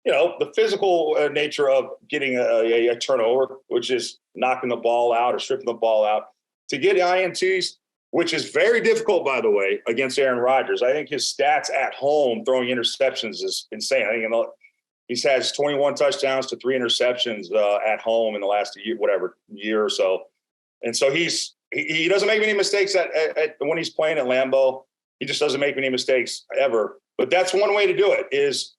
the physical nature of getting a turnover, which is knocking the ball out or stripping the ball out, to get INTs, which is very difficult, by the way, against Aaron Rodgers. I think his stats at home throwing interceptions is insane. I think he has 21 touchdowns to 3 interceptions at home in the last year or so. And so he doesn't make any mistakes when he's playing at Lambeau. He just doesn't make any mistakes ever. But that's one way to do it is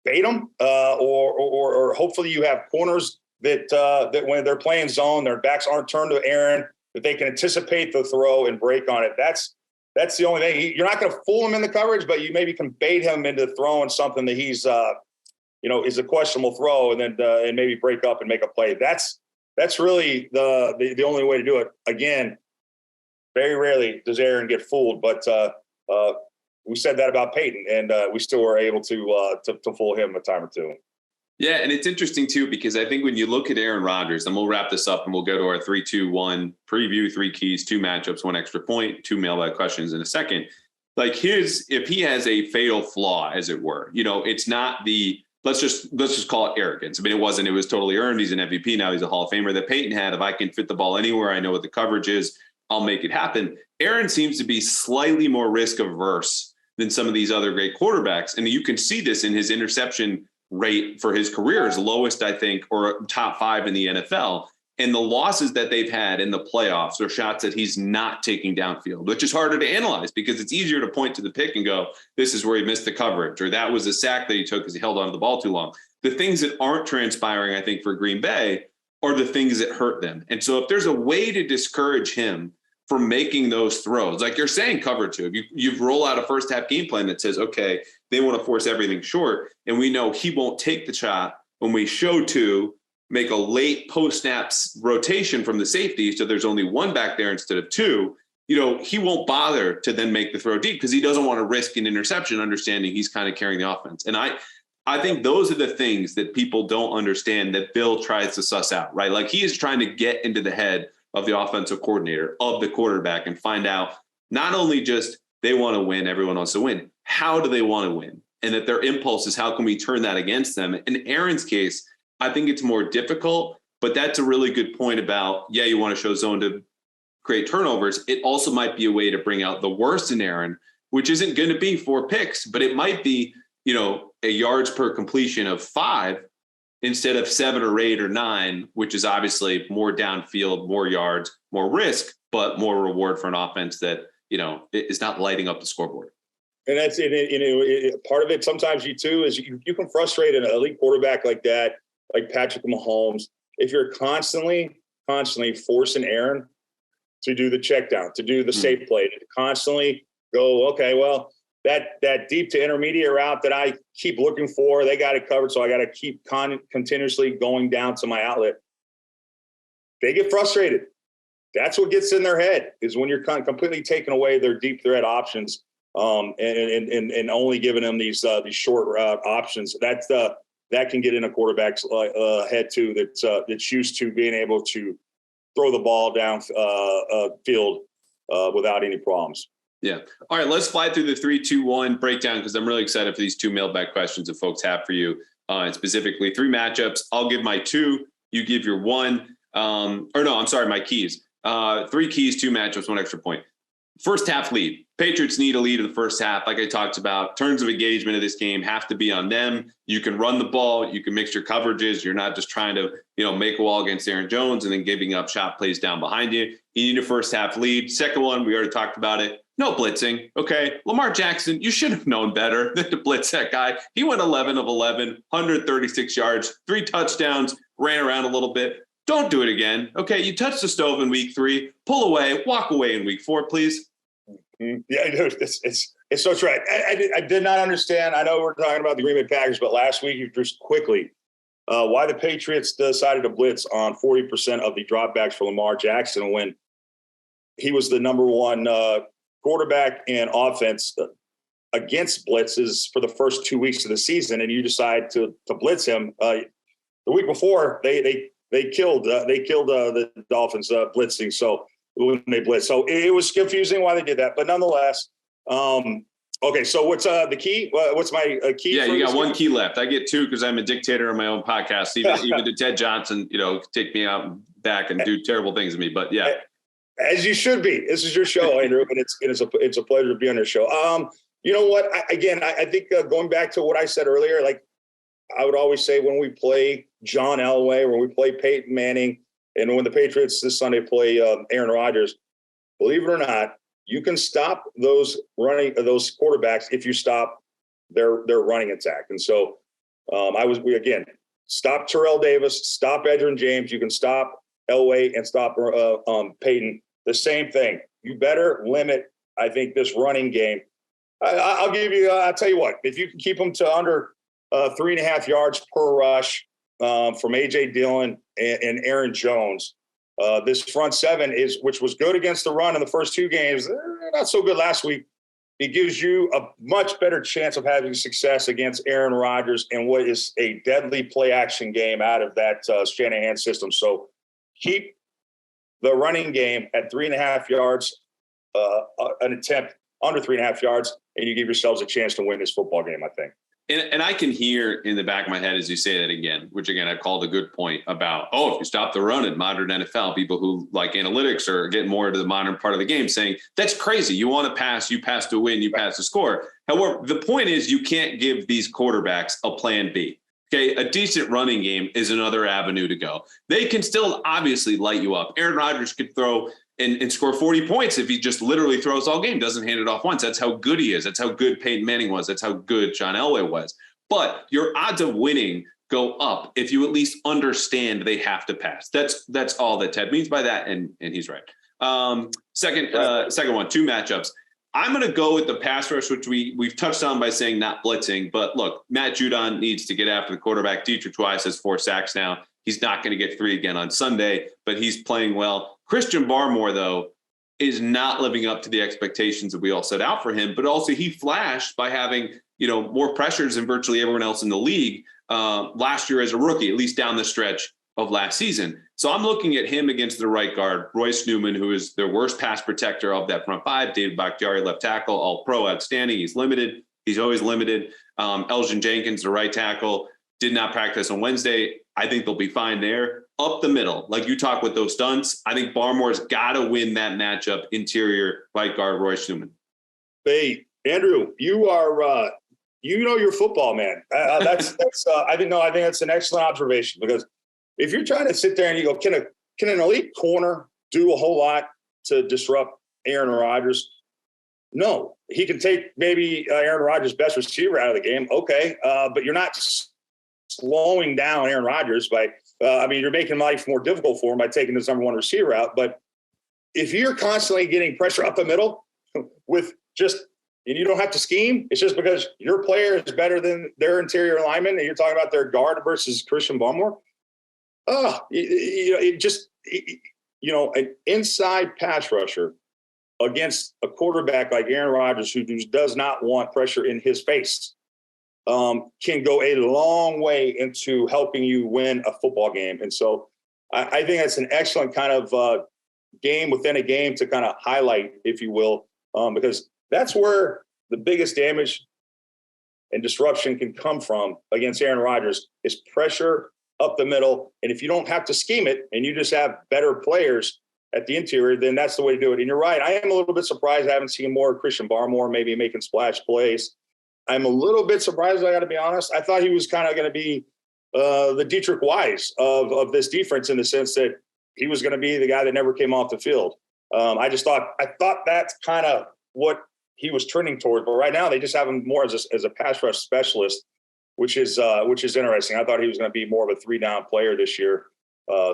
bait them, or hopefully you have corners that when they're playing zone, their backs aren't turned to Aaron, that they can anticipate the throw and break on it. That's the only thing. You're not going to fool him in the coverage, but you maybe can bait him into throwing something that he's, is a questionable throw, and then and maybe break up and make a play. That's really the only way to do it. Again, very rarely does Aaron get fooled, but we said that about Peyton, and we still were able to fool him a time or two. Yeah, and it's interesting, too, because I think when you look at Aaron Rodgers, and we'll wrap this up and we'll go to our 3-2-1 preview, 3 keys, 2 matchups, 1 extra point, 2 mailbag questions in a second. Like if he has a fatal flaw, as it were, it's not let's just call it arrogance. I mean, it was totally earned. He's an MVP. Now he's a Hall of Famer that Peyton had. If I can fit the ball anywhere, I know what the coverage is, I'll make it happen. Aaron seems to be slightly more risk averse than some of these other great quarterbacks. And you can see this in his interception rate for his career is lowest, I think, or top 5 in the NFL. And the losses that they've had in the playoffs are shots that he's not taking downfield, which is harder to analyze because it's easier to point to the pick and go, this is where he missed the coverage, or that was a sack that he took because he held onto the ball too long. The things that aren't transpiring, I think, for Green Bay are the things that hurt them. And so if there's a way to discourage him from making those throws, like you're saying, cover 2, you roll out a first half game plan that says, okay, they want to force everything short, and we know he won't take the shot. When we show 2, make a late post snaps rotation from the safety, so there's only 1 back there instead of 2, he won't bother to then make the throw deep because he doesn't want to risk an interception, understanding he's kind of carrying the offense. And I think those are the things that people don't understand that Bill tries to suss out, right? Like he is trying to get into the head of the offensive coordinator, of the quarterback, and find out not only just they want to win, everyone wants to win, how do they want to win? And that their impulse is how can we turn that against them? In Aaron's case, I think it's more difficult, but that's a really good point about, you want to show zone to create turnovers. It also might be a way to bring out the worst in Aaron, which isn't going to be 4 picks, but it might be, a yards per completion of 5 instead of 7 or 8 or 9, which is obviously more downfield, more yards, more risk, but more reward for an offense that, is not lighting up the scoreboard. And that's part of it. Sometimes is you can frustrate an elite quarterback like that, like Patrick Mahomes, if you're constantly forcing Aaron to do the check down, to do the safe play, to constantly go, okay, well, that deep to intermediate route that I keep looking for, they got it covered, so I got to keep continuously going down to my outlet. They get frustrated. That's what gets in their head, is when you're completely taking away their deep threat options, and only giving them these short route options. That can get in a quarterback's head too. That's used to being able to throw the ball down field without any problems. Yeah. All right. Let's fly through the 3-2-1 breakdown because I'm really excited for these 2 mailbag questions that folks have for you. And specifically 3 matchups. I'll give my 2. You give your 1. My keys. 3 keys, 2 matchups, 1 extra point. First half lead. Patriots need a lead in the first half. Like I talked about, turns of engagement of this game have to be on them. You can run the ball. You can mix your coverages. You're not just trying to, make a wall against Aaron Jones and then giving up shot plays down behind you. You need a first half lead. Second one, we already talked about it. No blitzing. Okay. Lamar Jackson, you should have known better than to blitz that guy. He went 11 of 11, 136 yards, 3 touchdowns, ran around a little bit. Don't do it again. Okay. You touched the stove in week 3, pull away, walk away in week 4, please. Yeah, it's so true. I did not understand. I know we're talking about the Green Bay Packers, but last week, just quickly, why the Patriots decided to blitz on 40% of the dropbacks for Lamar Jackson when he was the number 1 quarterback in offense against blitzes for the first 2 weeks of the season, and you decide to blitz him. The week before, they killed the Dolphins blitzing. So when they blitz, so it was confusing why they did that, but nonetheless. Okay, so what's the key? What's my key? Yeah, you got 1 key left. I get 2 because I'm a dictator on my own podcast. Even to Ted Johnson, take me out and back and do terrible things to me. But yeah. As you should be. This is your show, Andrew, and it's a pleasure to be on your show. You know what? I think going back to what I said earlier, like I would always say when we play John Elway, when we play Peyton Manning, and when the Patriots this Sunday play Aaron Rodgers, believe it or not, you can stop those quarterbacks if you stop their running attack. And so Again, stop Terrell Davis, stop Edgerrin James. You can stop Elway and stop Peyton. The same thing. You better limit, I think, this running game. I'll tell you what, if you can keep them to under 3.5 yards per rush from A.J. Dillon and Aaron Jones, this front seven which was good against the run in the first 2 games, not so good last week. It gives you a much better chance of having success against Aaron Rodgers and what is a deadly play action game out of that Shanahan system. So keep the running game at 3.5 yards, an attempt under 3.5 yards, and you give yourselves a chance to win this football game, I think. And I can hear in the back of my head as you say that again, which again, I called a good point about, if you stop the run in modern NFL, people who like analytics are getting more into the modern part of the game saying, that's crazy. You want to pass, you pass to win, you pass to score. However, the point is you can't give these quarterbacks a plan B. Okay, a decent running game is another avenue to go. They can still obviously light you up. Aaron Rodgers could throw and score 40 points if he just literally throws all game, doesn't hand it off once. That's how good he is. That's how good Peyton Manning was. That's how good John Elway was. But your odds of winning go up if you at least understand they have to pass. That's all that Ted means by that, and he's right. Second one, 2 matchups. I'm going to go with the pass rush, which we've touched on by saying not blitzing. But look, Matt Judon needs to get after the quarterback. Dietrich Weiss has 4 sacks now. He's not going to get 3 again on Sunday, but he's playing well. Christian Barmore, though, is not living up to the expectations that we all set out for him. But also he flashed by having, more pressures than virtually everyone else in the league last year as a rookie, at least down the stretch of last season. So I'm looking at him against the right guard, Royce Newman, who is their worst pass protector of that front 5. David Bakhtiari, left tackle, all pro, outstanding. He's limited. He's always limited. Elgin Jenkins, the right tackle, did not practice on Wednesday. I think they'll be fine there. Up the middle, like you talk with those stunts, I think Barmore's got to win that matchup, interior right guard Royce Newman. Hey, Andrew, you are your football, man. I think that's an excellent observation, because if you're trying to sit there and you go, can an elite corner do a whole lot to disrupt Aaron Rodgers? No, he can take maybe Aaron Rodgers' best receiver out of the game. Okay, but you're not slowing down Aaron Rodgers by you're making life more difficult for him by taking his number 1 receiver out. But if you're constantly getting pressure up the middle with and you don't have to scheme, it's just because your player is better than their interior lineman, and you're talking about their guard versus Christian Barmore. An inside pass rusher against a quarterback like Aaron Rodgers, who does not want pressure in his face, can go a long way into helping you win a football game. And so I think that's an excellent kind of game within a game to kind of highlight, if you will, because that's where the biggest damage and disruption can come from against Aaron Rodgers, is pressure up the middle. And if you don't have to scheme it and you just have better players at the interior, then that's the way to do it. And you're right. I am a little bit surprised I haven't seen more Christian Barmore maybe making splash plays. I'm a little bit surprised, I got to be honest. I thought he was kind of going to be the Dietrich Weiss of this defense, in the sense that he was going to be the guy that never came off the field. I thought that's kind of what he was trending toward. But right now they just have him more as a pass rush specialist, which is interesting. I thought he was going to be more of a 3-down player this year.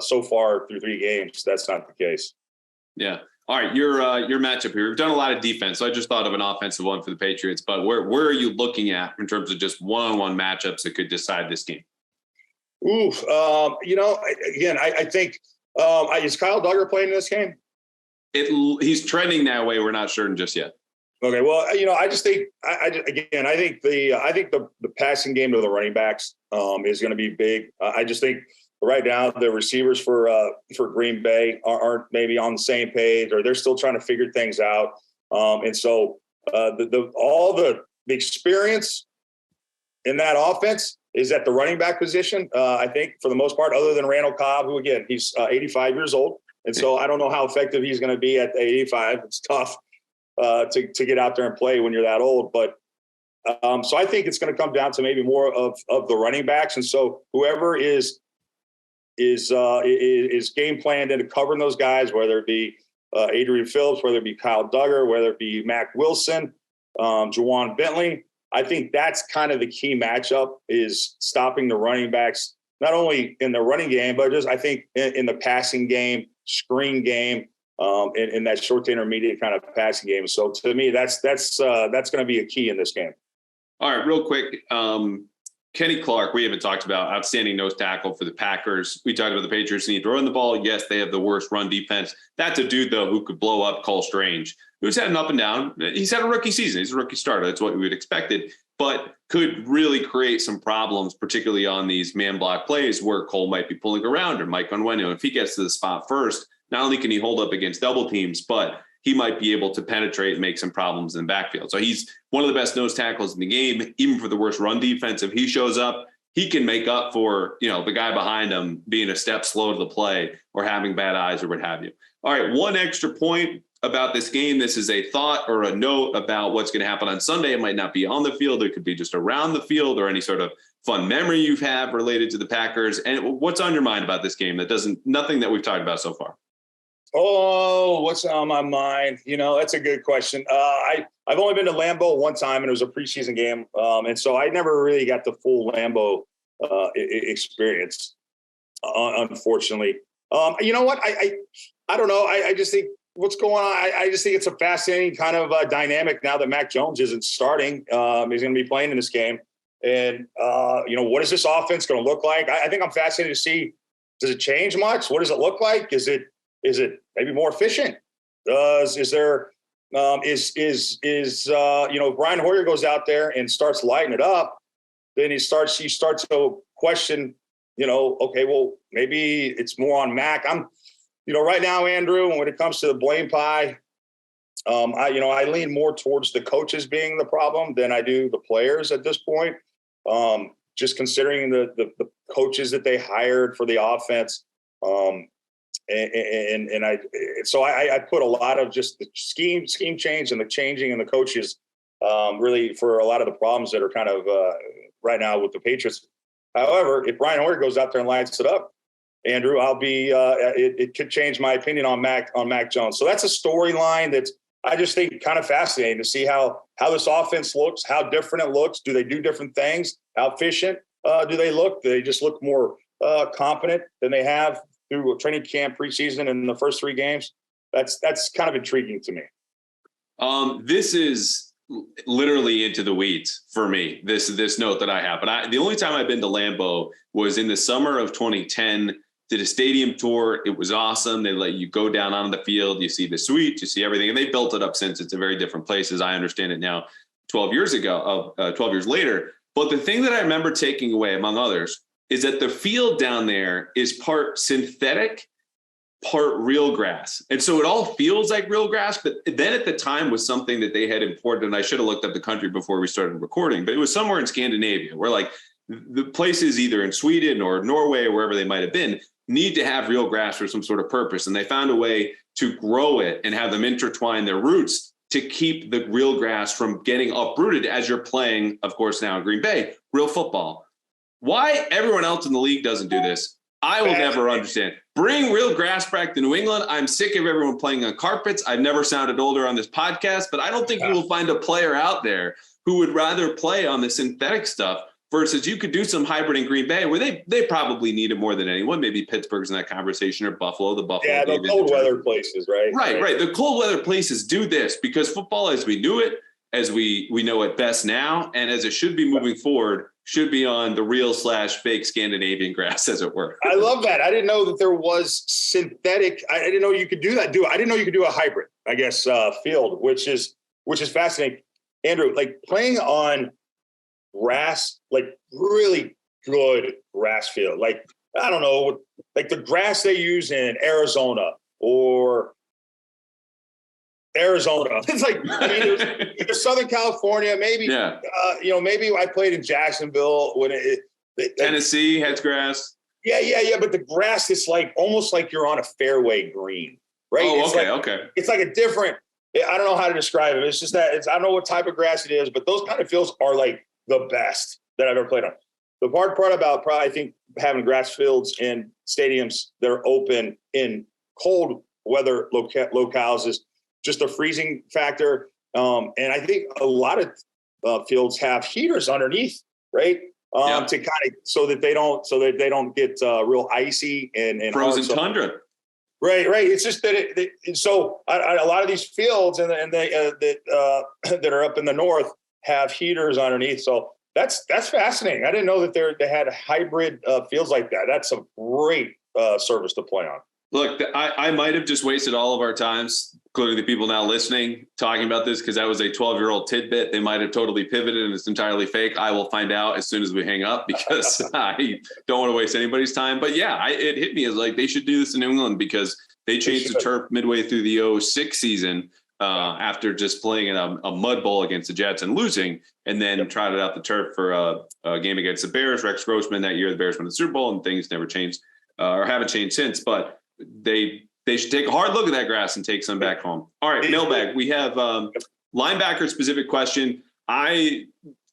So far through 3 games, that's not the case. Yeah. All right, your matchup here. We've done a lot of defense, so I just thought of an offensive one for the Patriots. But where are you looking at in terms of just one-on-one matchups that could decide this game? Again, I think is Kyle Duggar playing in this game? He's trending that way. We're not certain just yet. Okay, well, I just think I think the passing game to the running backs is going to be big. I just think right now the receivers for Green Bay aren't maybe on the same page, or they're still trying to figure things out. And so all the experience in that offense is at the running back position. I think for the most part, other than Randall Cobb, who again, he's 85 years old. And so I don't know how effective he's going to be at 85. It's tough to get out there and play when you're that old. But so I think it's going to come down to maybe more of the running backs. And so whoever is game planned into covering those guys, whether it be Adrian Phillips, whether it be Kyle Duggar, whether it be Mac Wilson, Juwan Bentley, I think that's kind of the key matchup is stopping the running backs, not only in the running game, but just I think in the passing game, screen game, in that short to intermediate kind of passing game. So to me, that's going to be a key in this game. All right, real quick. Kenny Clark, we haven't talked about, outstanding nose tackle for the Packers. We talked about the Patriots need to run the ball. Yes, they have the worst run defense. That's a dude, though, who could blow up Cole Strange, who's had an up and down. He's had a rookie season. He's a rookie starter. That's what we would expected, but could really create some problems, particularly on these man block plays where Cole might be pulling around or Mike Onwenu. If he gets to the spot first, not only can he hold up against double teams, but he might be able to penetrate and make some problems in the backfield. So he's one of the best nose tackles in the game, even for the worst run defense. If he shows up, he can make up for, the guy behind him being a step slow to the play or having bad eyes or what have you. All right, one extra point about this game. This is a thought or a note about what's going to happen on Sunday. It might not be on the field. It could be just around the field or any sort of fun memory you have related to the Packers. And what's on your mind about this game nothing that we've talked about so far? Oh, what's on my mind? That's a good question. I've only been to Lambeau one time, and it was a preseason game. And so I never really got the full Lambeau experience, unfortunately. You know what? I don't know. I just think what's going on. I just think it's a fascinating kind of dynamic now that Mac Jones isn't starting. He's going to be playing in this game. And, what is this offense going to look like? I think I'm fascinated to see, does it change much? What does it look like? Is it maybe more efficient? Is there Brian Hoyer goes out there and starts lighting it up, then he starts to question, okay, well, maybe it's more on Mac. Right now, Andrew, when it comes to the blame pie, I lean more towards the coaches being the problem than I do the players at this point. Just considering the coaches that they hired for the offense. I put a lot of just the scheme change and the changing and the coaches really for a lot of the problems that are kind of right now with the Patriots. However, if Brian Hoyer goes out there and lights it up, Andrew, I'll be it could change my opinion on Mac Jones. So that's a storyline that's I just think kind of fascinating to see how this offense looks, how different it looks. Do they do different things? How efficient do they look? Do they just look more competent than they have through a training camp, preseason, and the first 3 games? That's kind of intriguing to me. This is literally into the weeds for me, this note that I have. But the only time I've been to Lambeau was in the summer of 2010, did a stadium tour. It was awesome. They let you go down on the field. You see the suite, you see everything. And they built it up since. It's a very different place as I understand it now, 12 years later. But the thing that I remember taking away, among others, is that the field down there is part synthetic, part real grass. And so it all feels like real grass, but then at the time was something that they had imported. And I should have looked up the country before we started recording, but it was somewhere in Scandinavia where like the places either in Sweden or Norway or wherever they might have been need to have real grass for some sort of purpose. And they found a way to grow it and have them intertwine their roots to keep the real grass from getting uprooted as you're playing, of course, now in Green Bay, real football. Why everyone else in the league doesn't do this, I will never understand. Bring real grass back to New England. I'm sick of everyone playing on carpets. I've never sounded older on this podcast, but I don't think you will find a player out there who would rather play on the synthetic stuff versus you could do some hybrid in Green Bay where they probably need it more than anyone. Maybe Pittsburgh's in that conversation or Buffalo. Yeah, the cold weather places, right? Right. The cold weather places do this because football as we knew it, as we know it best now, and as it should be moving forward, should be on the real/fake Scandinavian grass, as it were. I love that. I didn't know that there was synthetic. I didn't know you could do that. I didn't know you could do a hybrid, I guess, field, which is fascinating. Andrew, like playing on grass, like really good grass field. Like, I don't know, like the grass they use in Arizona. It's like, it's Southern California, maybe, yeah. Maybe I played in Jacksonville when Tennessee has grass. Yeah. But the grass is like, almost like you're on a fairway green, right? Oh, it's okay. It's like a different, I don't know how to describe it. It's just that I don't know what type of grass it is, but those kind of fields are like the best that I've ever played on. The hard part about probably, I think, having grass fields in stadiums that are open in cold weather locales is just the freezing factor. And I think a lot of fields have heaters underneath, right? To kind of so that they don't get real icy and frozen tundra. Right. It's just that a lot of these fields that are up in the north have heaters underneath. So that's fascinating. I didn't know that they had hybrid fields like that. That's a great service to play on. Look, I might have just wasted all of our times, including the people now listening, talking about this because that was a 12-year-old tidbit. They might have totally pivoted and it's entirely fake. I will find out as soon as we hang up because I don't want to waste anybody's time. But yeah, it hit me as like they should do this in New England because they changed the turf midway through the 06 season after just playing in a mud bowl against the Jets and losing, and then trotted out the turf for a game against the Bears. Rex Grossman that year, the Bears won the Super Bowl, and things never changed or haven't changed since. But they should take a hard look at that grass and take some back home. All right, mailbag. We have linebacker specific question. I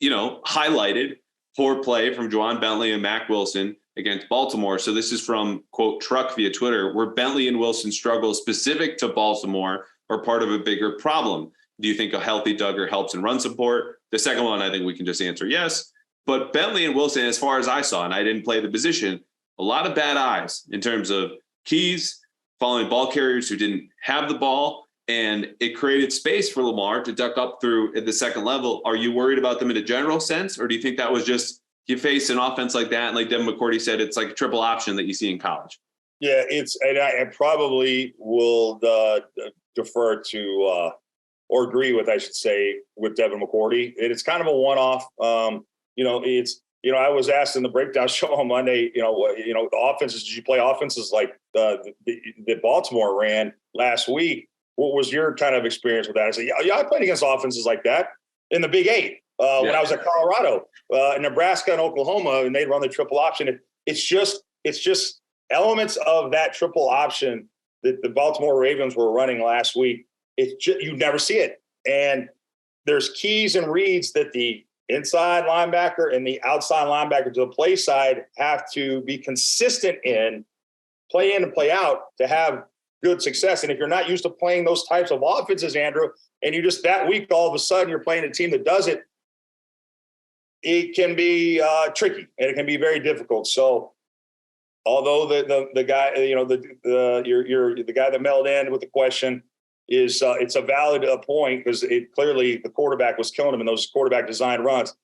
highlighted poor play from Juwan Bentley and Mack Wilson against Baltimore. So this is from, quote, Truck via Twitter, where Bentley and Wilson struggle specific to Baltimore or part of a bigger problem. Do you think a healthy Duggar helps in run support? The second one, I think we can just answer yes. But Bentley and Wilson, as far as I saw, and I didn't play the position, a lot of bad eyes in terms of keys, following ball carriers who didn't have the ball, and it created space for Lamar to duck up through at the second level. Are you worried about them in a general sense, or do you think that was just you face an offense like that, and like Devin McCourty said, it's like a triple option that you see in college? Yeah, and I probably will defer to or agree with, I should say, with Devin McCourty. It's kind of a one-off. I was asked in the breakdown show on Monday, the offenses, did you play offenses like that Baltimore ran last week? What was your kind of experience with that? I said, yeah, I played against offenses like that in the Big Eight when I was at Colorado, Nebraska and Oklahoma, and they'd run the triple option. It's just elements of that triple option that the Baltimore Ravens were running last week. You never see it. And there's keys and reads that the inside linebacker and the outside linebacker to the play side have to be consistent in play in and play out to have good success. And if you're not used to playing those types of offenses, Andrew, and you just that week, all of a sudden you're playing a team that does it, it can be tricky and it can be very difficult. So although the guy, the guy that mailed in with the question is it's a valid point because clearly the quarterback was killing him in those quarterback designed runs.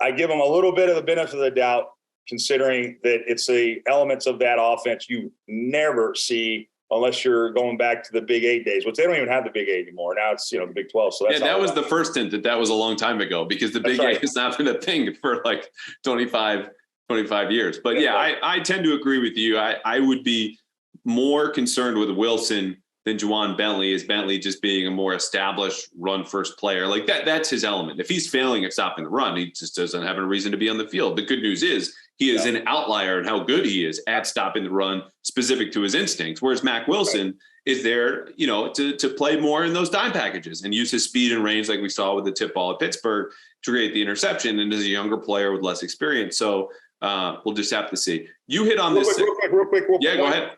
I give him a little bit of the benefit of the doubt, considering that it's the elements of that offense you never see unless you're going back to the Big 8 days, which they don't even have the Big 8 anymore. Now it's, the Big 12. So that's that was the first hint that was a long time ago because the Big 8 has not been a thing for like 25 years. But I tend to agree with you. I would be more concerned with Wilson than Juwan Bentley, is Bentley just being a more established run first player. Like that's his element. If he's failing at stopping the run, he just doesn't have a reason to be on the field. The good news is he is an outlier in how good he is at stopping the run specific to his instincts. Whereas Mack Wilson is there, to play more in those dime packages and use his speed and range like we saw with the tip ball at Pittsburgh to create the interception, and as a younger player with less experience. So we'll just have to see. You hit on this. Real quick. Yeah, go ahead.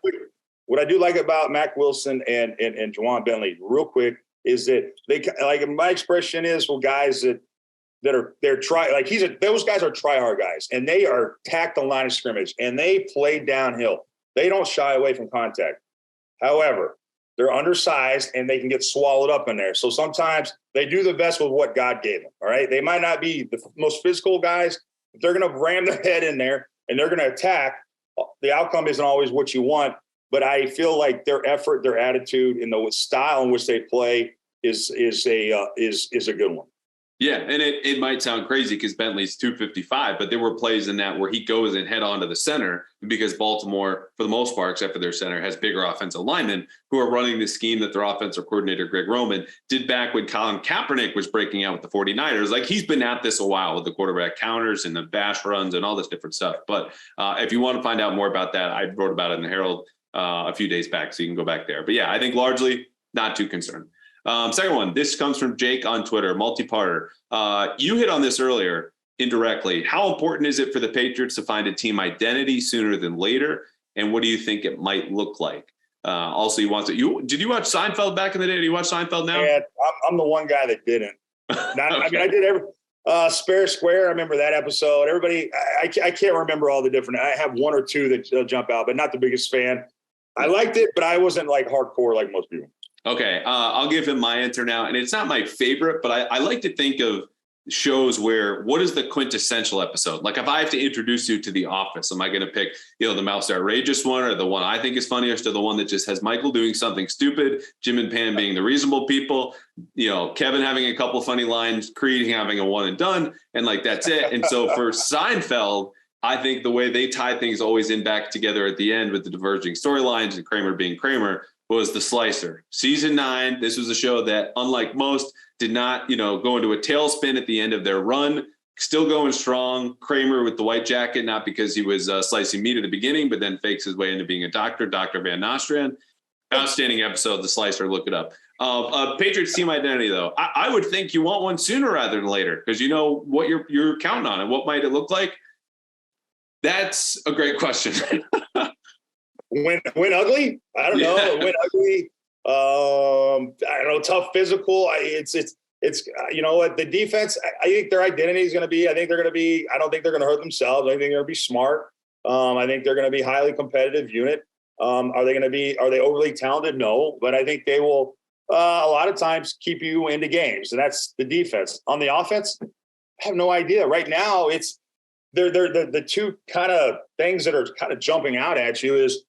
What I do like about Mack Wilson and Juwan Bentley, real quick, is that they like my expression is guys those guys are try hard guys, and they are tacked the line of scrimmage and they play downhill. They don't shy away from contact. However, they're undersized and they can get swallowed up in there. So sometimes they do the best with what God gave them. All right, they might not be the most physical guys, but they're going to ram their head in there and they're going to attack. The outcome isn't always what you want. But I feel like their effort, their attitude, and the style in which they play is a good one. Yeah, and it might sound crazy because Bentley's 255, but there were plays in that where he goes and head on to the center because Baltimore, for the most part, except for their center, has bigger offensive linemen who are running the scheme that their offensive coordinator, Greg Roman, did back when Colin Kaepernick was breaking out with the 49ers. Like, he's been at this a while with the quarterback counters and the bash runs and all this different stuff. But if you want to find out more about that, I wrote about it in the Herald a few days back, so you can go back there. But yeah, I think largely not too concerned. Second one, this comes from Jake on Twitter, multi-parter. You hit on this earlier indirectly. How important is it for the Patriots to find a team identity sooner than later? And what do you think it might look like? Also, did you watch Seinfeld back in the day? Do you watch Seinfeld now? Yeah, I'm the one guy that didn't. I did Spare Square. I remember that episode. Everybody, I can't remember all the different. I have one or two that jump out, but not the biggest fan. I liked it, but I wasn't like hardcore like most people. Okay, I'll give him my answer now, and it's not my favorite, but I like to think of shows where what is the quintessential episode? Like if I have to introduce you to The Office, am I going to pick, the most outrageous one, or the one I think is funniest, or the one that just has Michael doing something stupid, Jim and Pam being the reasonable people, Kevin having a couple funny lines, Creed having a one and done, and like that's it. And so for Seinfeld, I think the way they tie things always in back together at the end with the diverging storylines and Kramer being Kramer was The Slicer. Season 9, this was a show that, unlike most, did not, go into a tailspin at the end of their run. Still going strong. Kramer with the white jacket, not because he was slicing meat at the beginning, but then fakes his way into being a doctor, Dr. Van Nostrand. Outstanding episode, The Slicer, look it up. Patriots team identity, though. I would think you want one sooner rather than later, because you know what you're counting on and what might it look like. That's a great question. Win ugly? I don't know. Win ugly. I don't know. Tough physical. It's what the defense. I think their identity is going to be. I think they're going to be. I don't think they're going to hurt themselves. I think they're going to be smart. I think they're going to be highly competitive unit. Are they overly talented? No, but I think they will. A lot of times keep you into games, and that's the defense. On the offense, I have no idea. Right now, it's they're the two kind of things that are kind of jumping out at you is,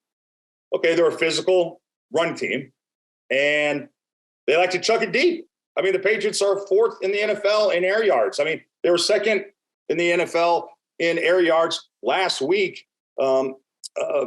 okay, they're a physical run team, and they like to chuck it deep. I mean, the Patriots are 4th in the NFL in air yards. I mean, they were 2nd in the NFL in air yards last week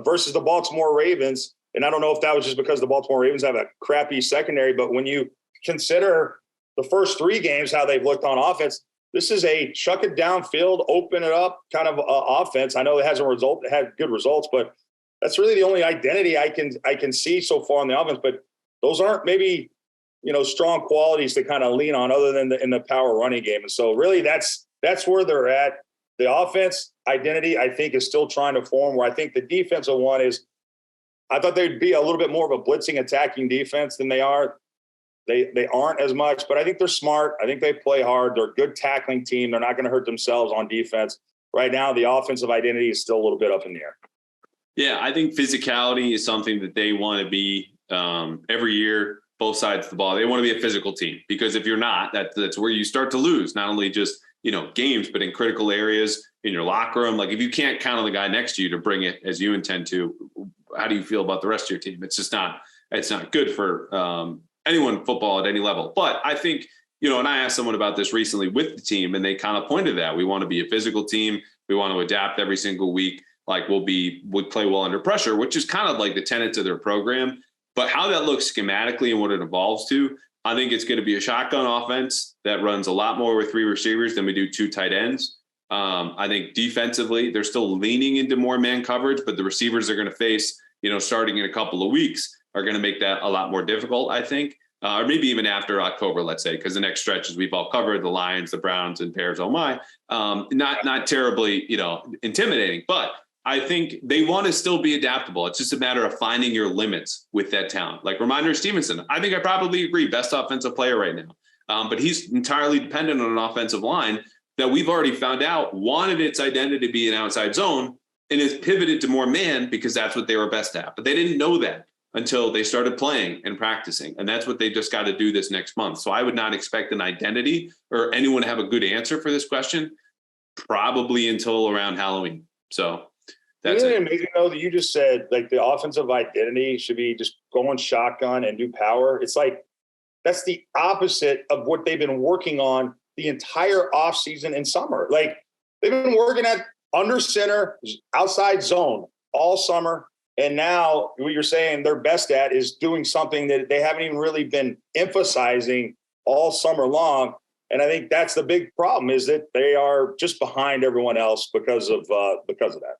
versus the Baltimore Ravens. And I don't know if that was just because the Baltimore Ravens have a crappy secondary, but when you consider the first 3 games, how they've looked on offense, this is a chuck it downfield, open it up kind of offense. I know it had good results, but that's really the only identity I can see so far on the offense. But those aren't maybe, strong qualities to kind of lean on other than in the power running game. And so really that's where they're at. The offense identity, I think, is still trying to form, where I think the defensive one is, I thought they'd be a little bit more of a blitzing attacking defense than they are. They aren't as much, but I think they're smart. I think they play hard. They're a good tackling team. They're not going to hurt themselves on defense. Right now, the offensive identity is still a little bit up in the air. Yeah, I think physicality is something that they want to be every year, both sides of the ball. They want to be a physical team, because if you're not, that's where you start to lose, not only just, games, but in critical areas in your locker room. Like if you can't count on the guy next to you to bring it as you intend to, how do you feel about the rest of your team? It's just it's not good for anyone in football at any level. But I think, and I asked someone about this recently with the team, and they kind of pointed to that. We want to be a physical team. We want to adapt every single week. Like we play well under pressure, which is kind of like the tenets of their program. But how that looks schematically and what it evolves to, I think it's going to be a shotgun offense that runs a lot more with 3 receivers than we do 2 tight ends. I think defensively, they're still leaning into more man coverage, but the receivers are going to face, starting in a couple of weeks, are going to make that a lot more difficult, I think. Or maybe even after October, let's say, because the next stretches we've all covered, the Lions, the Browns, and Bears, oh my, not terribly, intimidating, but I think they want to still be adaptable. It's just a matter of finding your limits with that talent. Like Ramondre Stevenson, I think I probably agree, best offensive player right now. But he's entirely dependent on an offensive line that we've already found out wanted its identity to be an outside zone and has pivoted to more man because that's what they were best at. But they didn't know that until they started playing and practicing. And that's what they just got to do this next month. So I would not expect an identity or anyone to have a good answer for this question, probably until around Halloween. So that's it. Amazing though that you just said like the offensive identity should be just going shotgun and do power. It's like that's the opposite of what they've been working on the entire offseason and summer. Like they've been working at under center, outside zone all summer. And now what you're saying they're best at is doing something that they haven't even really been emphasizing all summer long. And I think that's the big problem is that they are just behind everyone else because of that.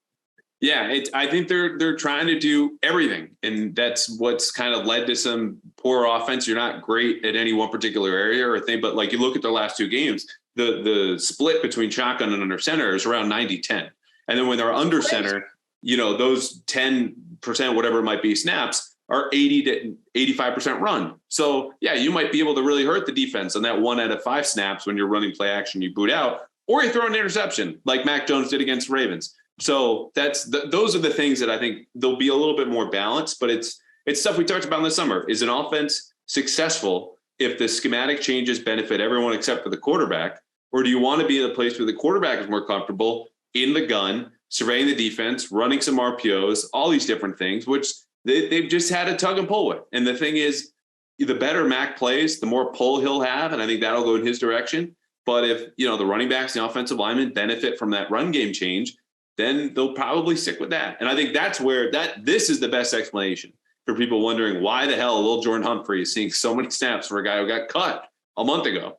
Yeah, I think they're trying to do everything, and that's what's kind of led to some poor offense. You're not great at any one particular area or thing, but like you look at their last 2 games, the split between shotgun and under center is around 90-10. And then when they're under center, those 10%, whatever it might be, snaps are 80 to 85% run. So yeah, you might be able to really hurt the defense on that 1 out of 5 snaps when you're running play action, you boot out, or you throw an interception like Mac Jones did against Ravens. So those are the things that I think they'll be a little bit more balanced, but it's stuff we talked about in the summer. Is an offense successful if the schematic changes benefit everyone except for the quarterback? Or do you want to be in a place where the quarterback is more comfortable in the gun, surveying the defense, running some RPOs, all these different things, which they've just had a tug and pull with. And the thing is, the better Mac plays, the more pull he'll have. And I think that'll go in his direction. But if, the running backs, the offensive linemen benefit from that run game change, then they'll probably stick with that. And I think that's where this is the best explanation for people wondering why the hell Lil Jordan Humphrey is seeing so many snaps for a guy who got cut a month ago,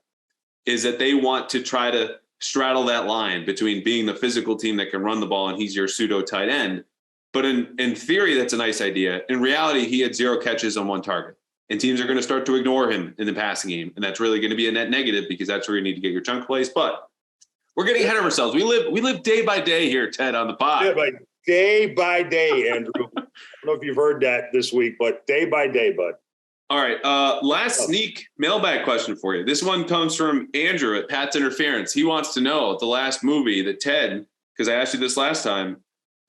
is that they want to try to straddle that line between being the physical team that can run the ball and he's your pseudo tight end. But in theory, that's a nice idea. In reality, he had 0 catches on 1 target. And teams are going to start to ignore him in the passing game. And that's really going to be a net negative because that's where you need to get your chunk plays. But we're getting ahead of ourselves. We live day by day here, Ted, on the pod. Yeah, day by day, Andrew. I don't know if you've heard that this week, but day by day, bud. All right. Last sneak mailbag question for you. This one comes from Andrew at Pat's Interference. He wants to know the last movie that Ted, because I asked you this last time,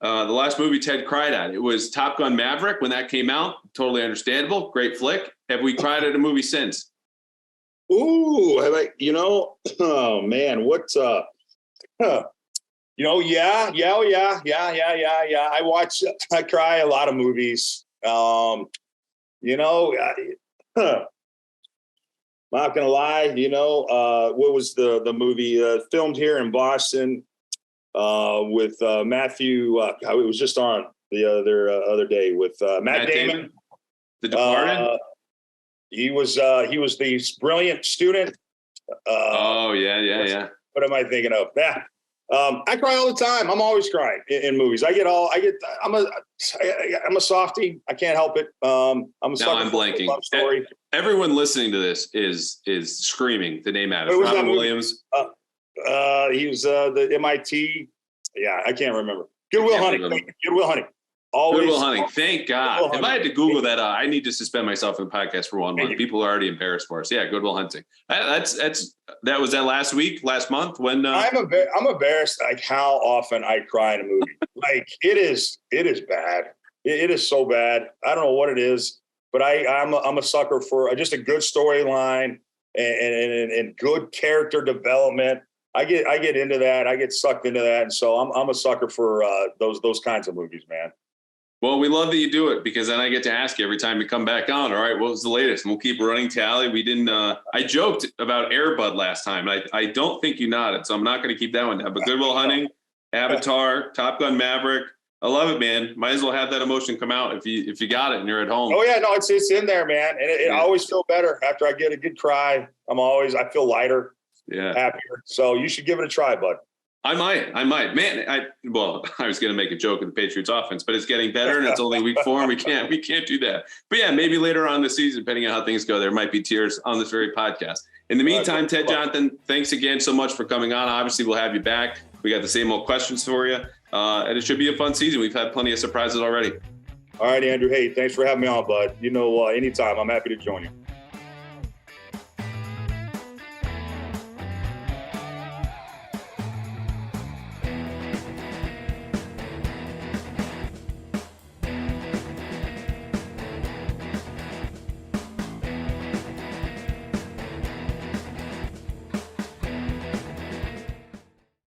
the last movie Ted cried at. It was Top Gun Maverick when that came out. Totally understandable. Great flick. Have we cried at a movie since? Ooh, oh man, what's yeah. I cry a lot of movies. Not gonna lie, what was the movie filmed here in Boston with Matthew? It was just on the other day with Matt Damon. The Departed. He was the brilliant student. Yeah. What am I thinking of? Yeah. I cry all the time. I'm always crying in movies. I'm a softie. I can't help it. I'm blanking. Love story. Everyone listening to this is screaming the name out of Robin Williams. He was the MIT. Yeah, I can't remember. Good Will Hunting. Always. Good Will Hunting. Thank God. If I had to Google that, I need to suspend myself from the podcast for 1 month. People are already embarrassed for us. Yeah, Good Will Hunting. That was that last month when I'm embarrassed like how often I cry in a movie. Like it is bad. It is so bad. I don't know what it is, but I'm a sucker for just a good storyline and good character development. I get into that. I get sucked into that, and so I'm a sucker for those kinds of movies, man. Well, we love that you do it because then I get to ask you every time you come back on. All right, what was the latest? And we'll keep running tally. We didn't. I joked about Air Bud last time. I don't think you nodded, so I'm not going to keep that one down. But Good Will Hunting, Avatar, Top Gun Maverick. I love it, man. Might as well have that emotion come out if you got it and you're at home. Oh yeah, no, it's in there, man. And I always feel better after I get a good cry. I feel lighter, happier. So you should give it a try, bud. I might, man. I was going to make a joke of the Patriots offense, but it's getting better and it's only week 4 and we can't do that. But yeah, maybe later on this season, depending on how things go, there might be tears on this very podcast. In the meantime, Ted Jonathan, thanks again so much for coming on. Obviously, we'll have you back. We got the same old questions for you. And it should be a fun season. We've had plenty of surprises already. All right, Andrew. Hey, thanks for having me on, bud. Anytime. I'm happy to join you.